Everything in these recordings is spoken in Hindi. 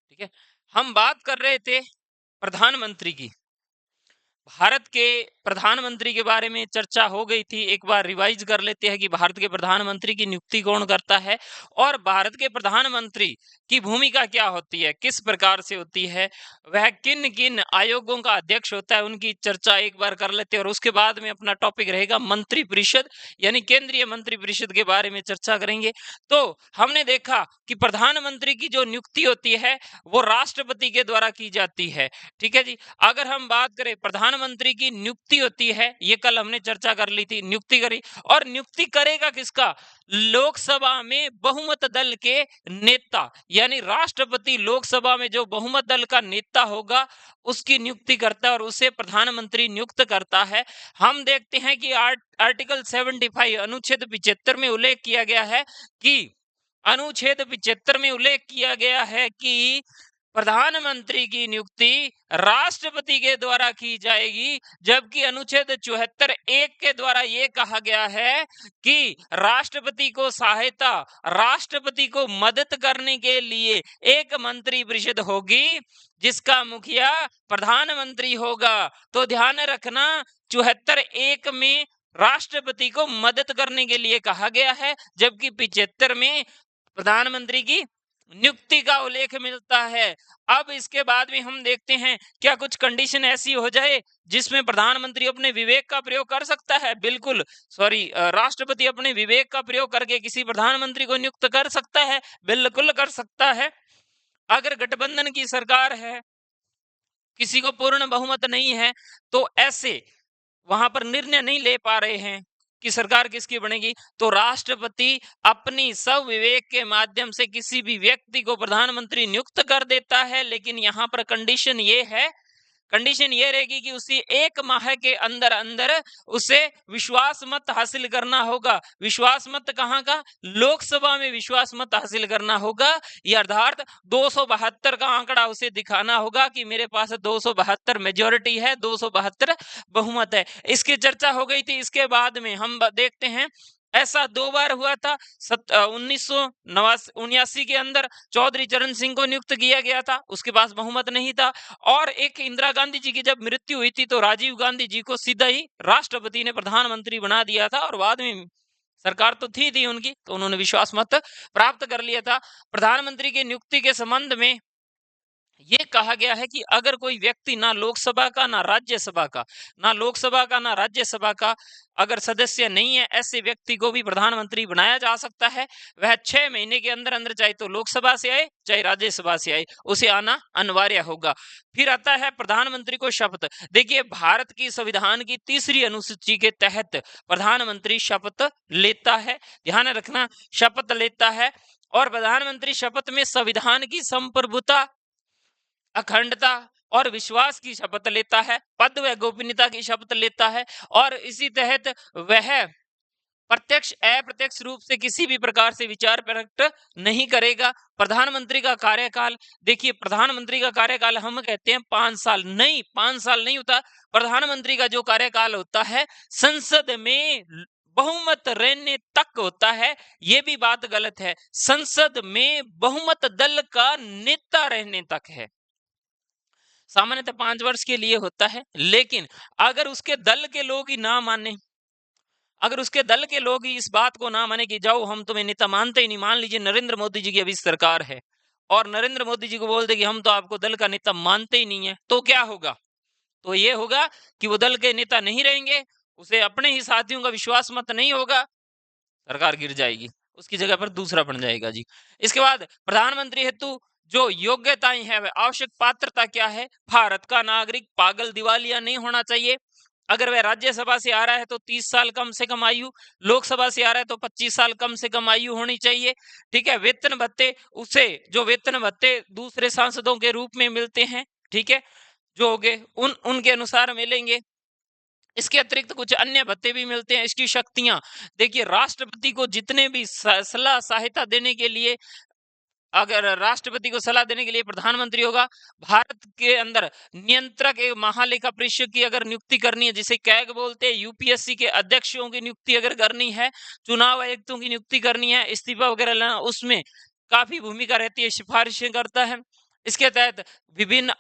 ठीक है। हम बात कर रहे थे प्रधानमंत्री की। भारत के प्रधानमंत्री के बारे में चर्चा हो गई थी। एक बार रिवाइज कर लेते हैं कि भारत के प्रधानमंत्री की नियुक्ति कौन करता है और भारत के प्रधानमंत्री की भूमिका क्या होती है, किस प्रकार से होती है, वह किन किन आयोगों का अध्यक्ष होता है, उनकी चर्चा एक बार कर लेते हैं। और उसके बाद में अपना टॉपिक रहेगा मंत्री परिषद, यानी केंद्रीय मंत्री परिषद के बारे में चर्चा करेंगे। तो हमने देखा कि प्रधानमंत्री की जो नियुक्ति होती है वो राष्ट्रपति के द्वारा की जाती है। ठीक है जी। अगर हम बात करें प्रधानमंत्री की नियुक्ति होती है, ये कल हमने चर्चा कर ली थी, नियुक्ति करी। और नियुक्ति करेगा किसका? लोकसभा में बहुमत दल के नेता, यानी राष्ट्रपति लोकसभा में जो बहुमत दल का नेता होगा उसकी नियुक्ति करता है और उसे प्रधानमंत्री नियुक्त करता है। हम देखते हैं कि आर्टिकल 75 अनुच्छेद 75 में उल्लेख किया गया है कि अनुच्छेद 75 में उल्लेख किया गया है कि प्रधानमंत्री की नियुक्ति राष्ट्रपति के द्वारा की जाएगी, जबकि अनुच्छेद 74 एक के द्वारा यह कहा गया है कि राष्ट्रपति को सहायता, राष्ट्रपति को मदद करने के लिए एक मंत्री परिषद होगी जिसका मुखिया प्रधानमंत्री होगा। तो ध्यान रखना, 74 एक में राष्ट्रपति को मदद करने के लिए कहा गया है, जबकि 75 में प्रधानमंत्री की नियुक्ति का उल्लेख मिलता है। अब इसके बाद में हम देखते हैं क्या कुछ कंडीशन ऐसी हो जाए जिसमें प्रधानमंत्री अपने विवेक का प्रयोग कर सकता है। बिल्कुल, राष्ट्रपति अपने विवेक का प्रयोग करके किसी प्रधानमंत्री को नियुक्त कर सकता है, बिल्कुल कर सकता है। अगर गठबंधन की सरकार है, किसी को पूर्ण बहुमत नहीं है, तो ऐसे वहां पर निर्णय नहीं ले पा रहे हैं कि सरकार किसकी बनेगी, तो राष्ट्रपति अपनी स्वविवेक के माध्यम से किसी भी व्यक्ति को प्रधानमंत्री नियुक्त कर देता है। लेकिन यहाँ पर कंडीशन ये है, कंडीशन ये रहेगी कि उसी एक माह के अंदर अंदर उसे विश्वास मत हासिल करना होगा। विश्वास मत कहाँ का? लोकसभा में विश्वास मत हासिल करना होगा। ये अर्थात 272 का आंकड़ा उसे दिखाना होगा कि मेरे पास 272 मेजोरिटी है, 272 बहुमत है। इसकी चर्चा हो गई थी। इसके बाद में हम देखते हैं ऐसा 2 बार हुआ था। 1979 के अंदर चौधरी चरण सिंह को नियुक्त किया गया था, उसके पास बहुमत नहीं था। और एक इंदिरा गांधी जी की जब मृत्यु हुई थी तो राजीव गांधी जी को सीधा ही राष्ट्रपति ने प्रधानमंत्री बना दिया था और बाद में सरकार तो थी उनकी, तो उन्होंने विश्वास मत प्राप्त कर लिया था। प्रधानमंत्री की नियुक्ति के संबंध में ये कहा गया है कि अगर कोई व्यक्ति ना लोकसभा का, ना राज्यसभा का, ना लोकसभा का, ना राज्यसभा का अगर सदस्य नहीं है, ऐसे व्यक्ति को भी प्रधानमंत्री बनाया जा सकता है। वह 6 महीने के अंदर अंदर चाहे तो लोकसभा से आए चाहे राज्यसभा से आए, उसे आना अनिवार्य होगा। फिर आता है प्रधानमंत्री को शपथ। देखिए, भारत की संविधान की 3री अनुसूची के तहत प्रधानमंत्री शपथ लेता है। ध्यान रखना, शपथ लेता है। और प्रधानमंत्री शपथ में संविधान की संप्रभुता, अखंडता और विश्वास की शपथ लेता है, पद व गोपनीयता की शपथ लेता है। और इसी तहत वह प्रत्यक्ष अप्रत्यक्ष रूप से किसी भी प्रकार से विचार प्रकट नहीं करेगा। प्रधानमंत्री का कार्यकाल, देखिए प्रधानमंत्री का कार्यकाल हम कहते हैं 5 साल, नहीं 5 साल नहीं होता। प्रधानमंत्री का जो कार्यकाल होता है संसद में बहुमत रहने तक होता है। ये भी बात गलत है, संसद में बहुमत दल का नेता रहने तक है। सामान्यतः 5 वर्ष के लिए होता है, लेकिन अगर उसके दल के लोग ही ना माने, अगर उसके दल के लोग ही इस बात को ना माने कि जाओ हम तुम्हें नेता मानते ही नहीं, मान लीजिए नरेंद्र मोदी जी की अभी सरकार है और नरेंद्र मोदी जी को बोल दे कि हम तो आपको दल का नेता मानते ही नहीं है, तो क्या होगा? तो ये होगा कि वो दल के नेता नहीं रहेंगे, उसे अपने ही साथियों का विश्वास मत नहीं होगा, सरकार गिर जाएगी, उसकी जगह पर दूसरा बन जाएगा जी। इसके बाद प्रधानमंत्री हेतु जो योग्यताएं हैं, वह आवश्यक पात्रता क्या है? भारत का नागरिक, पागल दिवालिया नहीं होना चाहिए। अगर वह राज्यसभा से आ रहा है तो 30 साल कम से कम आयु, लोकसभा से आ रहा है तो 25 साल कम से कम आयु होनी चाहिए। ठीक है। वेतन भत्ते, उसे जो वेतन भत्ते दूसरे सांसदों के रूप में मिलते हैं, ठीक है, जो होंगे उनके अनुसार मिलेंगे। इसके अतिरिक्त कुछ अन्य भत्ते भी मिलते हैं। इसकी शक्तियां देखिए, राष्ट्रपति को जितने भी सलाह सहायता देने के लिए, अगर राष्ट्रपति को सलाह देने के लिए प्रधानमंत्री होगा, भारत के अंदर नियंत्रक महालेखा परीक्षक की अगर नियुक्ति करनी है, जिसे कैग बोलते हैं, यूपीएससी के अध्यक्षों की नियुक्ति अगर करनी है, चुनाव आयुक्तों की नियुक्ति करनी है, इस्तीफा वगैरह लेना, उसमें काफी भूमिका रहती है, सिफारिशें करता है। इसके तहत विभिन्न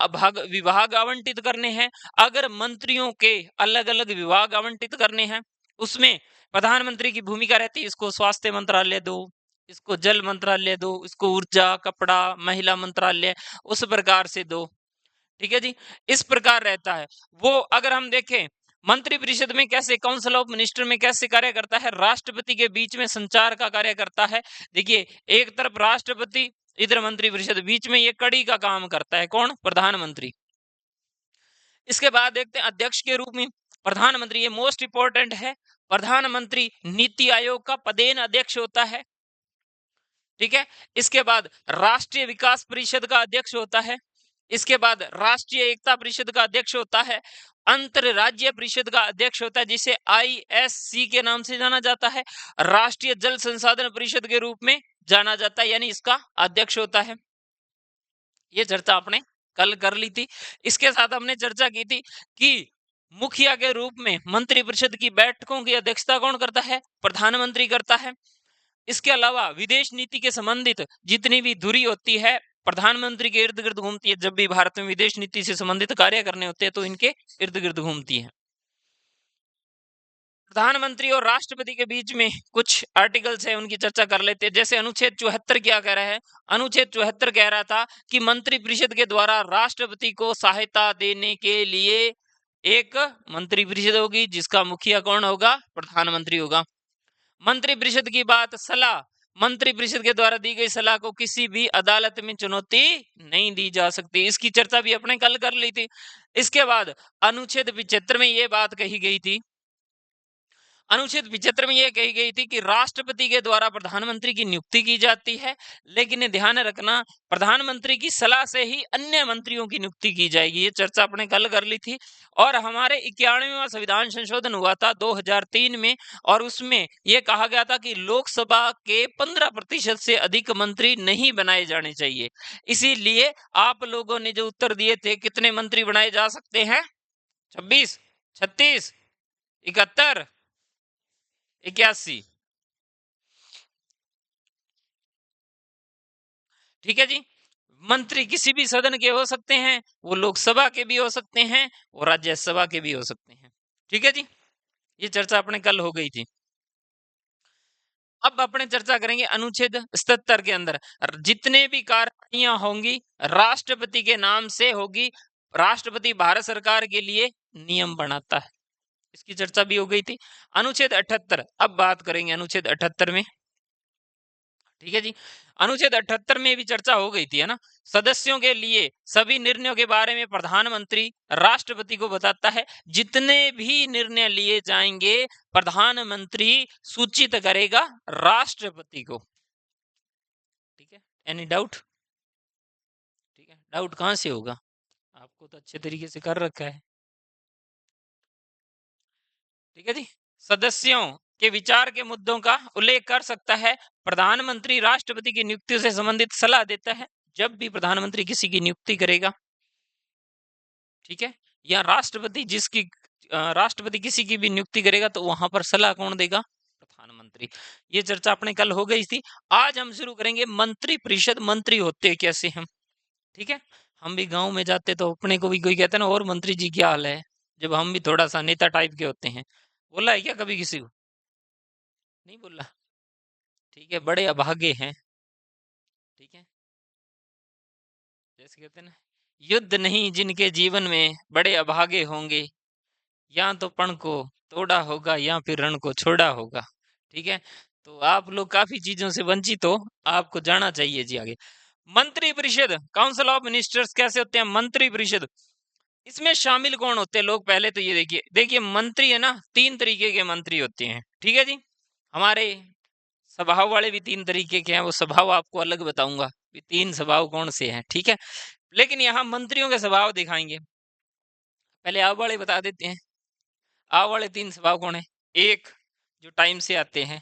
विभाग आवंटित करने हैं। अगर मंत्रियों के अलग अलग विभाग आवंटित करने हैं, उसमें प्रधानमंत्री की भूमिका रहती है, इसको स्वास्थ्य मंत्रालय दो, इसको जल मंत्रालय दो, इसको ऊर्जा, कपड़ा, महिला मंत्रालय, उस प्रकार से दो। ठीक है जी, इस प्रकार रहता है वो। अगर हम देखें मंत्रिपरिषद में कैसे, काउंसिल ऑफ मिनिस्टर में कैसे कार्य करता है, राष्ट्रपति के बीच में संचार का कार्य करता है। देखिए, एक तरफ राष्ट्रपति, इधर मंत्रिपरिषद, बीच में ये कड़ी का काम करता है। कौन? प्रधानमंत्री। इसके बाद देखते हैं अध्यक्ष के रूप में प्रधानमंत्री, ये मोस्ट इंपॉर्टेंट है। प्रधानमंत्री नीति आयोग का पदेन अध्यक्ष होता है। ठीक है, इसके बाद राष्ट्रीय विकास परिषद का अध्यक्ष होता है। इसके बाद राष्ट्रीय एकता परिषद का अध्यक्ष होता है। अंतरराज्यीय परिषद का अध्यक्ष होता है, जिसे ISC के नाम से जाना जाता है। राष्ट्रीय जल संसाधन परिषद के रूप में जाना जाता है, यानी इसका अध्यक्ष होता है। ये चर्चा आपने कल कर ली थी। इसके साथ हमने चर्चा की थी कि मुखिया के रूप में मंत्रिपरिषद की बैठकों की अध्यक्षता कौन करता है? प्रधानमंत्री करता है। इसके अलावा विदेश नीति के संबंधित जितनी भी धुरी होती है, प्रधानमंत्री के इर्द गिर्द घूमती है। जब भी भारत में विदेश नीति से संबंधित कार्य करने होते हैं तो इनके इर्द गिर्द घूमती है। प्रधानमंत्री और राष्ट्रपति के बीच में कुछ आर्टिकल्स है, उनकी चर्चा कर लेते हैं। जैसे अनुच्छेद 74 क्या कह रहा है? अनुच्छेद 74 कह रहा था कि मंत्रिपरिषद के द्वारा राष्ट्रपति को सहायता देने के लिए एक मंत्रिपरिषद होगी, जिसका मुखिया कौन होगा? प्रधानमंत्री होगा। मंत्रिपरिषद की बात, सलाह, मंत्रिपरिषद के द्वारा दी गई सलाह को किसी भी अदालत में चुनौती नहीं दी जा सकती। इसकी चर्चा भी अपने कल कर ली थी। इसके बाद अनुच्छेद 75 में यह बात कही गई थी, अनुच्छेद 75 में यह कही गई थी कि राष्ट्रपति के द्वारा प्रधानमंत्री की नियुक्ति की जाती है, लेकिन ध्यान रखना प्रधानमंत्री की सलाह से ही अन्य मंत्रियों की नियुक्ति की जाएगी। ये चर्चा अपने कल कर ली थी। और हमारे 91वां संविधान संशोधन हुआ था 2003 में, और उसमें यह कहा गया था कि लोकसभा के 15% से अधिक मंत्री नहीं बनाए जाने चाहिए। इसीलिए आप लोगों ने जो उत्तर दिए थे, कितने मंत्री बनाए जा सकते हैं? 26, 36, 71, 81। ठीक है जी, मंत्री किसी भी सदन के हो सकते हैं, वो लोकसभा के भी हो सकते हैं, वो राज्यसभा के भी हो सकते हैं। ठीक है जी, ये चर्चा अपने कल हो गई थी। अब अपने चर्चा करेंगे अनुच्छेद 77 के अंदर, जितने भी कार्रवाइयां होंगी राष्ट्रपति के नाम से होगी। राष्ट्रपति भारत सरकार के लिए नियम बनाता है, इसकी चर्चा भी हो गई थी। अनुच्छेद 78, अब बात करेंगे अनुच्छेद 78 में। ठीक है जी, अनुच्छेद 78 में भी चर्चा हो गई थी, है ना। सदस्यों के लिए सभी निर्णयों के बारे में प्रधानमंत्री राष्ट्रपति को बताता है। जितने भी निर्णय लिए जाएंगे प्रधानमंत्री सूचित करेगा राष्ट्रपति को। ठीक है, एनी डाउट? ठीक है, डाउट कहां से होगा? आपको तो अच्छे तरीके से कर रखा है। ठीक है जी, सदस्यों के विचार के मुद्दों का उल्लेख कर सकता है। प्रधानमंत्री राष्ट्रपति की नियुक्ति से संबंधित सलाह देता है, जब भी प्रधानमंत्री किसी की नियुक्ति करेगा। ठीक है, या राष्ट्रपति किसी की भी नियुक्ति करेगा तो वहां पर सलाह कौन देगा? प्रधानमंत्री। ये चर्चा अपने कल हो गई थी। आज हम शुरू करेंगे मंत्री परिषद, मंत्री होते कैसे हम। ठीक है, हम भी गांव में जाते तो अपने को भी कोई कहता है ना, और मंत्री जी क्या हाल है, जब हम भी थोड़ा सा नेता टाइप के होते हैं। बोला है क्या कभी किसी को? नहीं बोला। ठीक है, बड़े अभागे हैं। ठीक है, जैसे कहते हैं ना, युद्ध नहीं जिनके जीवन में बड़े अभागे होंगे, या तो पण को तोड़ा होगा या फिर रण को छोड़ा होगा। ठीक है, तो आप लोग काफी चीजों से वंचित हो, आपको जाना चाहिए जी आगे। मंत्री परिषद, काउंसिल ऑफ मिनिस्टर्स कैसे होते हैं? मंत्री परिषद, इसमें शामिल कौन होते हैं लोग? पहले तो ये देखिए, मंत्री है ना, 3 तरीके के मंत्री होते हैं। ठीक है जी, हमारे स्वभाव वाले भी 3 तरीके के हैं, वो स्वभाव आपको अलग बताऊंगा, 3 स्वभाव कौन से हैं। ठीक है, लेकिन यहाँ मंत्रियों के स्वभाव दिखाएंगे। पहले आप वाले बता देते हैं। आप वाले 3 स्वभाव कौन है? 1, जो टाइम से आते हैं।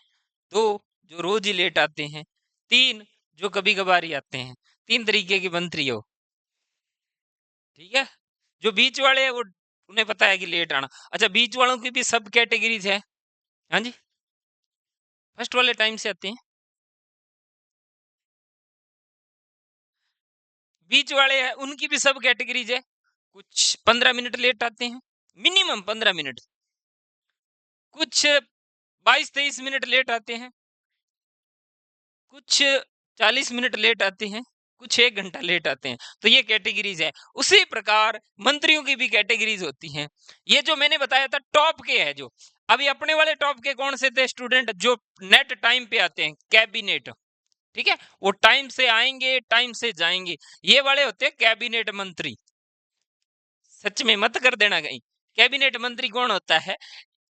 2, जो रोज ही लेट आते हैं। 3, जो कभी कभार ही आते हैं। 3 तरीके के मंत्री हो। ठीक है, जो बीच वाले हैं वो, उन्हें पता है कि लेट आना। अच्छा, बीच वालों की भी सब कैटेगरीज है। हाँ जी, फर्स्ट वाले टाइम से आते हैं। बीच वाले हैं उनकी भी सब कैटेगरीज है। कुछ 15 मिनट लेट आते हैं, मिनिमम 15 मिनट, कुछ 22-23 मिनट लेट आते हैं, कुछ 40 मिनट लेट आते हैं, कुछ 1 घंटा लेट आते हैं। तो ये कैटेगरीज है। उसी प्रकार मंत्रियों की भी कैटेगरीज होती हैं। ये जो मैंने बताया था टॉप के है जो। अभी अपने वाले टॉप के कौन से थे स्टूडेंट, जो नेट टाइम पे आते हैं, कैबिनेट, ठीक है, वो टाइम से आएंगे, टाइम से जाएंगे। ये वाले होते हैं कैबिनेट मंत्री। सच में मत कर देना कहीं। कैबिनेट मंत्री कौन होता है,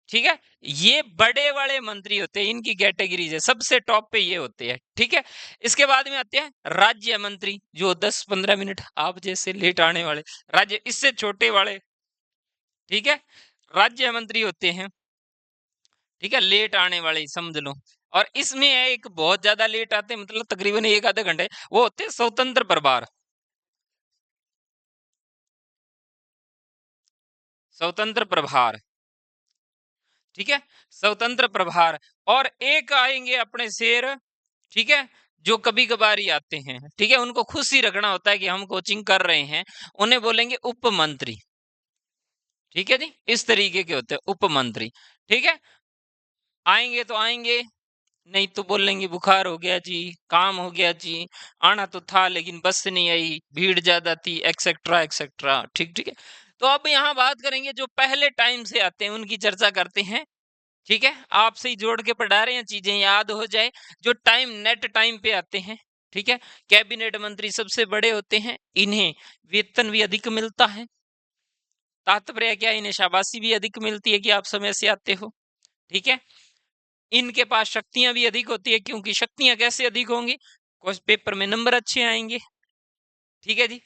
ठीक है, ये बड़े वाले मंत्री होते हैं, इनकी कैटेगरीज है, सबसे टॉप पे ये होते हैं, ठीक है। इसके बाद में आते हैं राज्य मंत्री, जो 10-15 मिनट आप जैसे लेट आने वाले, राज्य इससे छोटे वाले, ठीक है, राज्य मंत्री होते हैं, ठीक है, लेट आने वाले समझ लो। और इसमें है एक बहुत ज्यादा लेट आते हैं, मतलब तकरीबन 1 आधे घंटे, वो होते हैं स्वतंत्र प्रभार। स्वतंत्र प्रभार, ठीक है, स्वतंत्र प्रभार। और एक आएंगे अपने शेर, ठीक है, जो कभी कभार ही आते हैं, ठीक है, उनको खुश ही रखना होता है कि हम कोचिंग कर रहे हैं, उन्हें बोलेंगे उप मंत्री, ठीक है जी, इस तरीके के होते हैं उप मंत्री, ठीक है। आएंगे तो आएंगे, नहीं तो बोलेंगे बुखार हो गया जी, काम हो गया जी, आना तो था लेकिन बस से नहीं आई, भीड़ ज्यादा थी, एक्सेट्रा एक्सेट्रा, ठीक ठीक है। तो अब यहाँ बात करेंगे जो पहले टाइम से आते हैं, उनकी चर्चा करते हैं, ठीक है, आपसे ही जोड़ के पढ़ा रहे हैं, चीजें याद हो जाए। जो टाइम नेट टाइम पे आते हैं, ठीक है, कैबिनेट मंत्री सबसे बड़े होते हैं, इन्हें वेतन भी अधिक मिलता है। तात्पर्य क्या, इन्हें शाबाशी भी अधिक मिलती है कि आप समय से आते हो, ठीक है। इनके पास शक्तियां भी अधिक होती है, क्योंकि शक्तियां कैसे अधिक होंगी, कुछ पेपर में नंबर अच्छे आएंगे, ठीक है जी।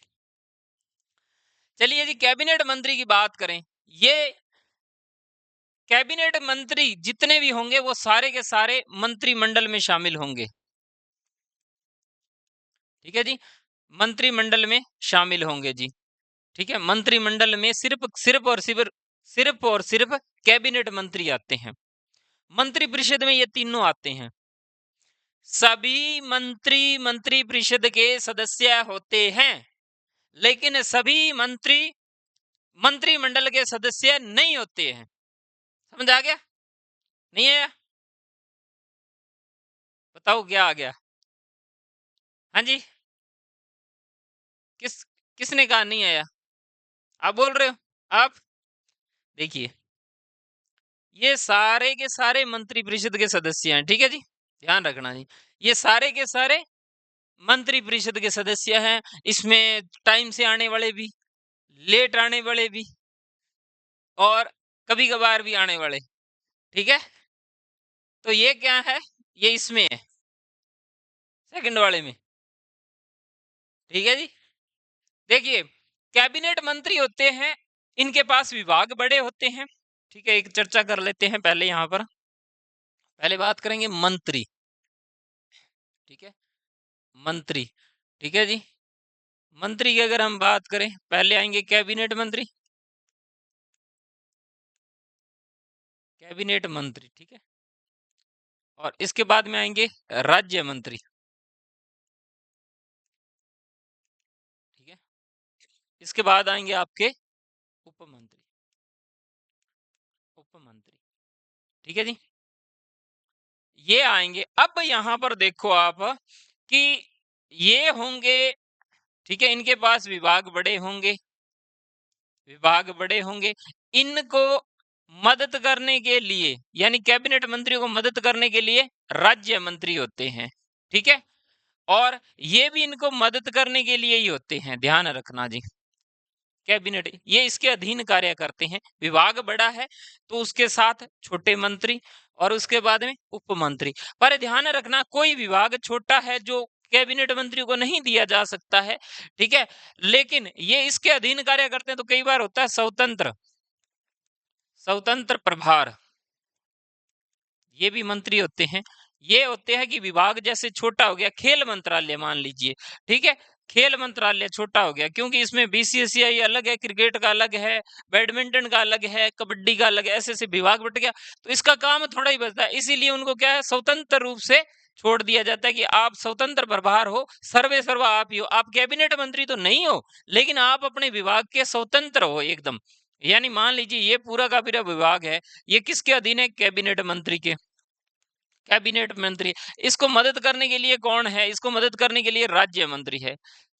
चलिए जी, कैबिनेट मंत्री की बात करें, ये कैबिनेट मंत्री जितने भी होंगे वो सारे के सारे मंत्रिमंडल में शामिल होंगे, ठीक है जी, मंत्रिमंडल में शामिल होंगे जी, ठीक है। मंत्रिमंडल में सिर्फ सिर्फ और सिर्फ सिर्फ और सिर्फ कैबिनेट मंत्री आते हैं। मंत्री परिषद में ये तीनों आते हैं। सभी मंत्री मंत्री परिषद के सदस्य होते हैं, लेकिन सभी मंत्री मंत्रिमंडल के सदस्य नहीं होते हैं। समझ आ गया, नहीं आया, बताओ क्या आ गया। हाँ जी, किस किसने कहा नहीं आया, आप बोल रहे हो आप। देखिए, ये सारे के सारे मंत्री परिषद के सदस्य हैं, ठीक है जी, ध्यान रखना जी, ये सारे के सारे मंत्री परिषद के सदस्य हैं। इसमें टाइम से आने वाले भी, लेट आने वाले भी, और कभी कभार भी आने वाले, ठीक है। तो ये क्या है, ये इसमें है, सेकंड वाले में, ठीक है जी। देखिए, कैबिनेट मंत्री होते हैं, इनके पास विभाग बड़े होते हैं, ठीक है। एक चर्चा कर लेते हैं पहले, यहां पर पहले बात करेंगे मंत्री, ठीक है, मंत्री, ठीक है जी। मंत्री की अगर हम बात करें, पहले आएंगे कैबिनेट मंत्री, कैबिनेट मंत्री, ठीक है, और इसके बाद में आएंगे राज्य मंत्री, ठीक है। इसके बाद आएंगे आपके उप मंत्री, उप मंत्री, ठीक है जी, ये आएंगे। अब यहां पर देखो आप कि ये होंगे, ठीक है, इनके पास विभाग बड़े होंगे, विभाग बड़े होंगे, इनको मदद करने के लिए, यानी कैबिनेट मंत्री को मदद करने के लिए राज्य मंत्री होते हैं, ठीक है। और ये भी इनको मदद करने के लिए ही होते हैं, ध्यान रखना जी। कैबिनेट ये इसके अधीन कार्य करते हैं, विभाग बड़ा है तो उसके साथ छोटे मंत्री, और उसके बाद में उप मंत्री। पर ध्यान रखना, कोई विभाग छोटा है जो कैबिनेट मंत्री को नहीं दिया जा सकता है, ठीक है, लेकिन ये इसके अधीन कार्य करते हैं। तो कई बार होता है स्वतंत्र, स्वतंत्र प्रभार, ये भी मंत्री होते हैं। ये होते हैं कि विभाग जैसे छोटा हो गया, खेल मंत्रालय मान लीजिए, ठीक है, खेल मंत्रालय छोटा हो गया, क्योंकि इसमें बीसीसीआई अलग है, क्रिकेट का अलग है, बैडमिंटन का अलग है, कबड्डी का अलग है, ऐसे ऐसे विभाग बट गया, तो इसका काम थोड़ा ही बचता है, इसीलिए उनको क्या है, स्वतंत्र रूप से छोड़ दिया जाता है कि आप स्वतंत्र प्रभार हो, सर्वे सर्वा आप ही हो। आप कैबिनेट मंत्री तो नहीं हो, लेकिन आप अपने विभाग के स्वतंत्र हो एकदम। यानी मान लीजिए ये पूरा का पूरा विभाग है, ये किसके अधीन है? कैबिनेट मंत्री के। कैबिनेट मंत्री, इसको मदद करने के लिए कौन है? इसको मदद करने के लिए राज्य मंत्री है।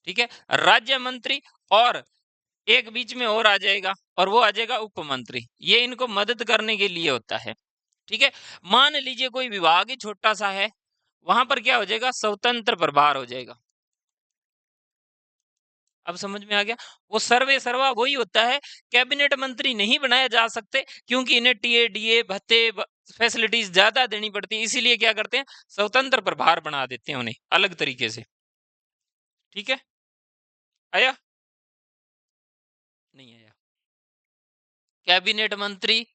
ठीक है, राज्य मंत्री, और एक बीच में और आ जाएगा, और वो आ जाएगा उप मंत्री। ये इनको मदद करने के लिए होता है। ठीक है, मान लीजिए कोई विभाग ही छोटा सा है, वहां पर क्या हो जाएगा? स्वतंत्र प्रभार हो जाएगा। अब समझ में आ गया? वो सर्वे सर्वा वही होता है, कैबिनेट मंत्री नहीं बनाया जा सकते, क्योंकि इन्हें टीए डीए भत्ते फैसिलिटीज ज्यादा देनी पड़ती है, इसीलिए क्या करते हैं? स्वतंत्र प्रभार बना देते हैं उन्हें अलग तरीके से। ठीक है, आया? नहीं आया? कैबिनेट मंत्री,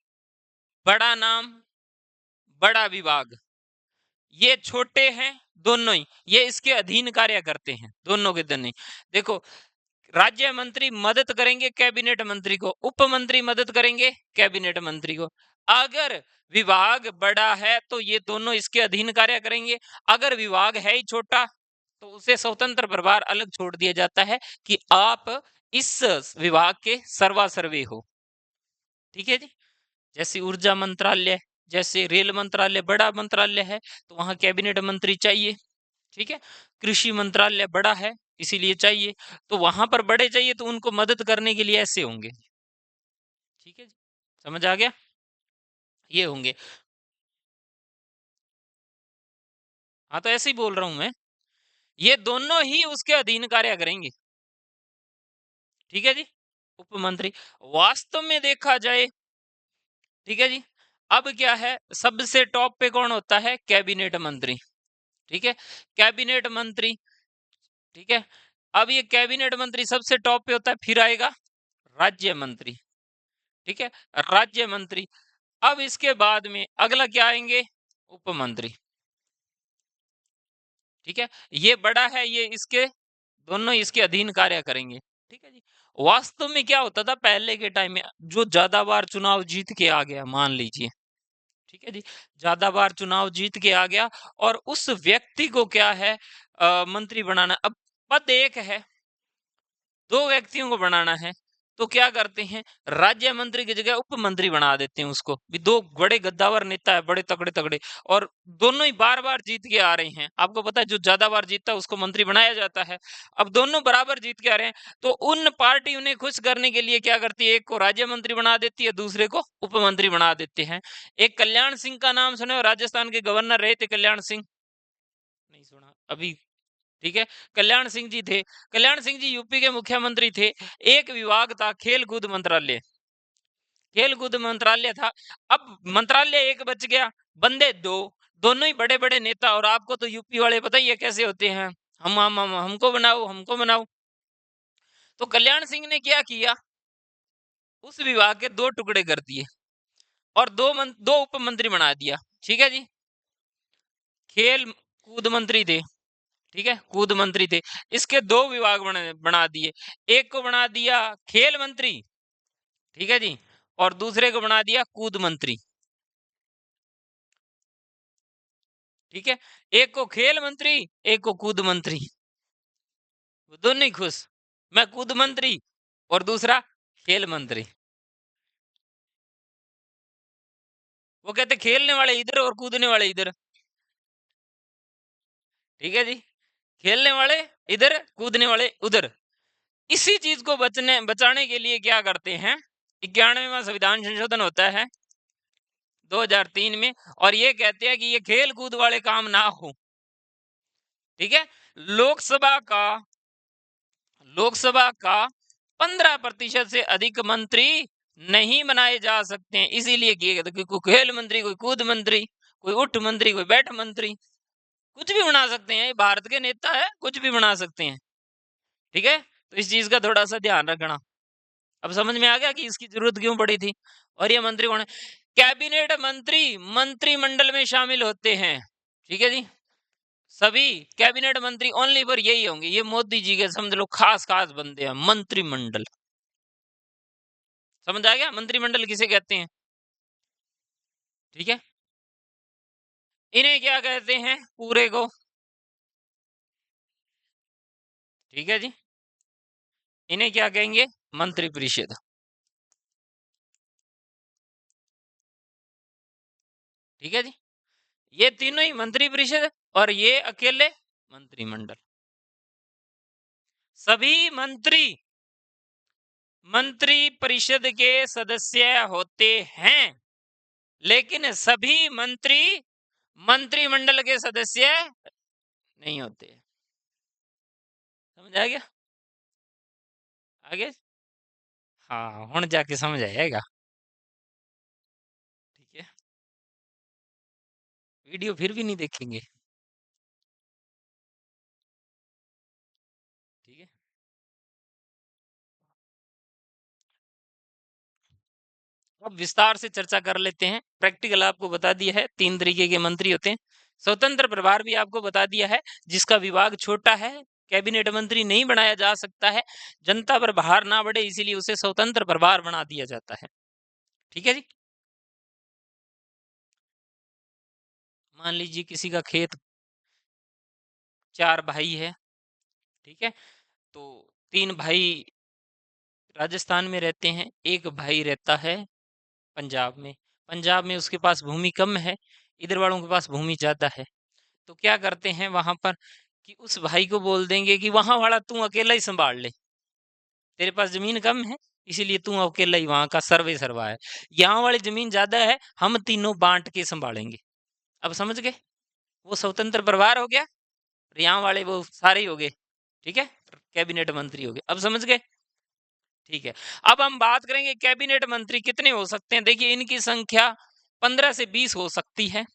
बड़ा नाम, बड़ा विभाग, ये छोटे हैं दोनों ही, ये इसके अधीन कार्य करते हैं, दोनों के दोनों ही। देखो, राज्य मंत्री मदद करेंगे कैबिनेट मंत्री को, उप मंत्री मदद करेंगे कैबिनेट मंत्री को। अगर विभाग बड़ा है तो ये दोनों इसके अधीन कार्य करेंगे, अगर विभाग है ही छोटा तो उसे स्वतंत्र प्रभार अलग छोड़ दिया जाता है कि आप इस विभाग के सर्वा सर्वे हो। ठीक है जी, जैसे ऊर्जा मंत्रालय, जैसे रेल मंत्रालय बड़ा मंत्रालय है, तो वहां कैबिनेट मंत्री चाहिए। ठीक है, कृषि मंत्रालय बड़ा है इसीलिए चाहिए, तो वहां पर बड़े चाहिए, तो उनको मदद करने के लिए ऐसे होंगे। ठीक है जी, समझ आ गया? ये होंगे। हाँ, तो ऐसे ही बोल रहा हूं मैं, ये दोनों ही उसके अधीन कार्य करेंगे। ठीक है जी, उप मंत्री। वास्तव में देखा जाए, ठीक है जी, अब क्या है, सबसे टॉप पे कौन होता है? कैबिनेट मंत्री। ठीक है, कैबिनेट मंत्री। ठीक है, अब ये कैबिनेट मंत्री सबसे टॉप पे होता है, फिर आएगा राज्य मंत्री। ठीक है, राज्य मंत्री। अब इसके बाद में अगला क्या आएंगे? उप मंत्री। ठीक है, ये बड़ा है, ये इसके दोनों इसके अधीन कार्य करेंगे। ठीक है जी, वास्तव में क्या होता था पहले के टाइम में? जो ज्यादा बार चुनाव जीत के आ गया, मान लीजिए, ठीक है जी, ज्यादा बार चुनाव जीत के आ गया, और उस व्यक्ति को क्या है, मंत्री बनाना। अब पद एक है, दो व्यक्तियों को बनाना है, तो क्या करते हैं? राज्य मंत्री की जगह उप मंत्री बना देते हैं उसको भी। दो बड़े गद्दावर नेता है, बड़े तगड़े तगड़े, और दोनों ही बार बार जीत के आ रहे हैं। आपको पता है, जो ज्यादा बार जीतता है उसको मंत्री बनाया जाता है। अब दोनों बराबर जीत के आ रहे हैं, तो उन पार्टी उन्हें खुश करने के लिए क्या करती है? एक को राज्य मंत्री बना देती है, दूसरे को उप मंत्री बना देते हैं। एक कल्याण सिंह का नाम सुने हो? राजस्थान के गवर्नर रहे थे कल्याण सिंह। नहीं सुना अभी? ठीक है, कल्याण सिंह जी थे। कल्याण सिंह जी यूपी के मुख्यमंत्री थे। एक विभाग था खेल कूद मंत्रालय, खेल कूद मंत्रालय था। अब मंत्रालय एक बच गया, बंदे दो, दोनों ही बड़े बड़े नेता। और आपको तो यूपी वाले पता ही है कैसे होते हैं, हम हमको बनाओ, हमको बनाओ। तो कल्याण सिंह ने क्या किया? उस विभाग के दो टुकड़े कर दिए, और दो उप मंत्री बना दिया। ठीक है जी, खेल कूद मंत्री थे, ठीक है, कूद मंत्री थे, इसके दो विभाग बना दिए। एक को बना दिया खेल मंत्री, ठीक है जी, और दूसरे को बना दिया कूद मंत्री। ठीक है, एक को खेल मंत्री, एक को कूद मंत्री, वो दोनों ही खुश। मैं कूद मंत्री और दूसरा खेल मंत्री। वो कहते खेलने वाले इधर और कूदने वाले इधर। ठीक है जी, खेलने वाले इधर, कूदने वाले उधर। इसी चीज को बचाने के लिए क्या करते हैं? 91वां संविधान संशोधन होता है 2003 में, और ये कहते हैं कि ये खेल कूद वाले काम ना हो। ठीक है, लोकसभा का लोकसभा का 15% से अधिक मंत्री नहीं बनाए जा सकते हैं। इसीलिए किए गए थे, कोई खेल मंत्री, कोई कूद मंत्री, कोई उठ मंत्री, कोई बैठ मंत्री, कुछ भी बना सकते हैं। ये भारत के नेता है, कुछ भी बना सकते हैं। ठीक है, तो इस चीज का थोड़ा सा ध्यान रखना। अब समझ में आ गया कि इसकी जरूरत क्यों पड़ी थी। और ये मंत्री कौन है? कैबिनेट मंत्री मंत्रिमंडल में शामिल होते हैं। ठीक है जी, सभी कैबिनेट मंत्री ओनली पर यही होंगे, ये मोदी जी के समझ लो खास खास बंदे हैं। मंत्रिमंडल, समझ आ गया? मंत्रिमंडल किसे कहते हैं? ठीक है, इन्हें क्या कहते हैं पूरे को? ठीक है जी, इन्हें क्या कहेंगे? मंत्रिपरिषद। ठीक है जी, ये तीनों ही मंत्रिपरिषद और ये अकेले मंत्रिमंडल। सभी मंत्री मंत्री परिषद के सदस्य होते हैं, लेकिन सभी मंत्री मंत्रिमंडल के सदस्य नहीं होते। समझ आ गया? आगे? हाँ, हुण जाके समझ आएगा। ठीक है, वीडियो फिर भी नहीं देखेंगे? ठीक है, अब विस्तार से चर्चा कर लेते हैं। प्रैक्टिकल आपको बता दिया है, 3 तरीके के मंत्री होते हैं। स्वतंत्र प्रभार भी आपको बता दिया है, जिसका विभाग छोटा है, कैबिनेट मंत्री नहीं बनाया जा सकता है, जनता पर भार ना बढ़े इसीलिए उसे स्वतंत्र प्रभार बना दिया जाता है। ठीक है जी, मान लीजिए किसी का खेत 4 भाई है, ठीक है, तो 3 भाई राजस्थान में रहते हैं, एक भाई रहता है पंजाब में। पंजाब में उसके पास भूमि कम है, इधर वालों के पास भूमि ज्यादा है। तो क्या करते हैं वहां पर कि उस भाई को बोल देंगे कि वहां वाला तू अकेला ही संभाल ले, तेरे पास जमीन कम है इसीलिए तू अकेला ही वहां का सर्वे सरवा है, यहाँ वाली जमीन ज्यादा है हम तीनों बांट के संभालेंगे। अब समझ गए? वो स्वतंत्र प्रभार हो गया और यहाँ वाले वो सारे ही हो गए। ठीक है, कैबिनेट मंत्री हो गए। अब समझ गए? ठीक है, अब हम बात करेंगे कैबिनेट मंत्री कितने हो सकते हैं। देखिए इनकी संख्या 15 से 20 हो सकती है।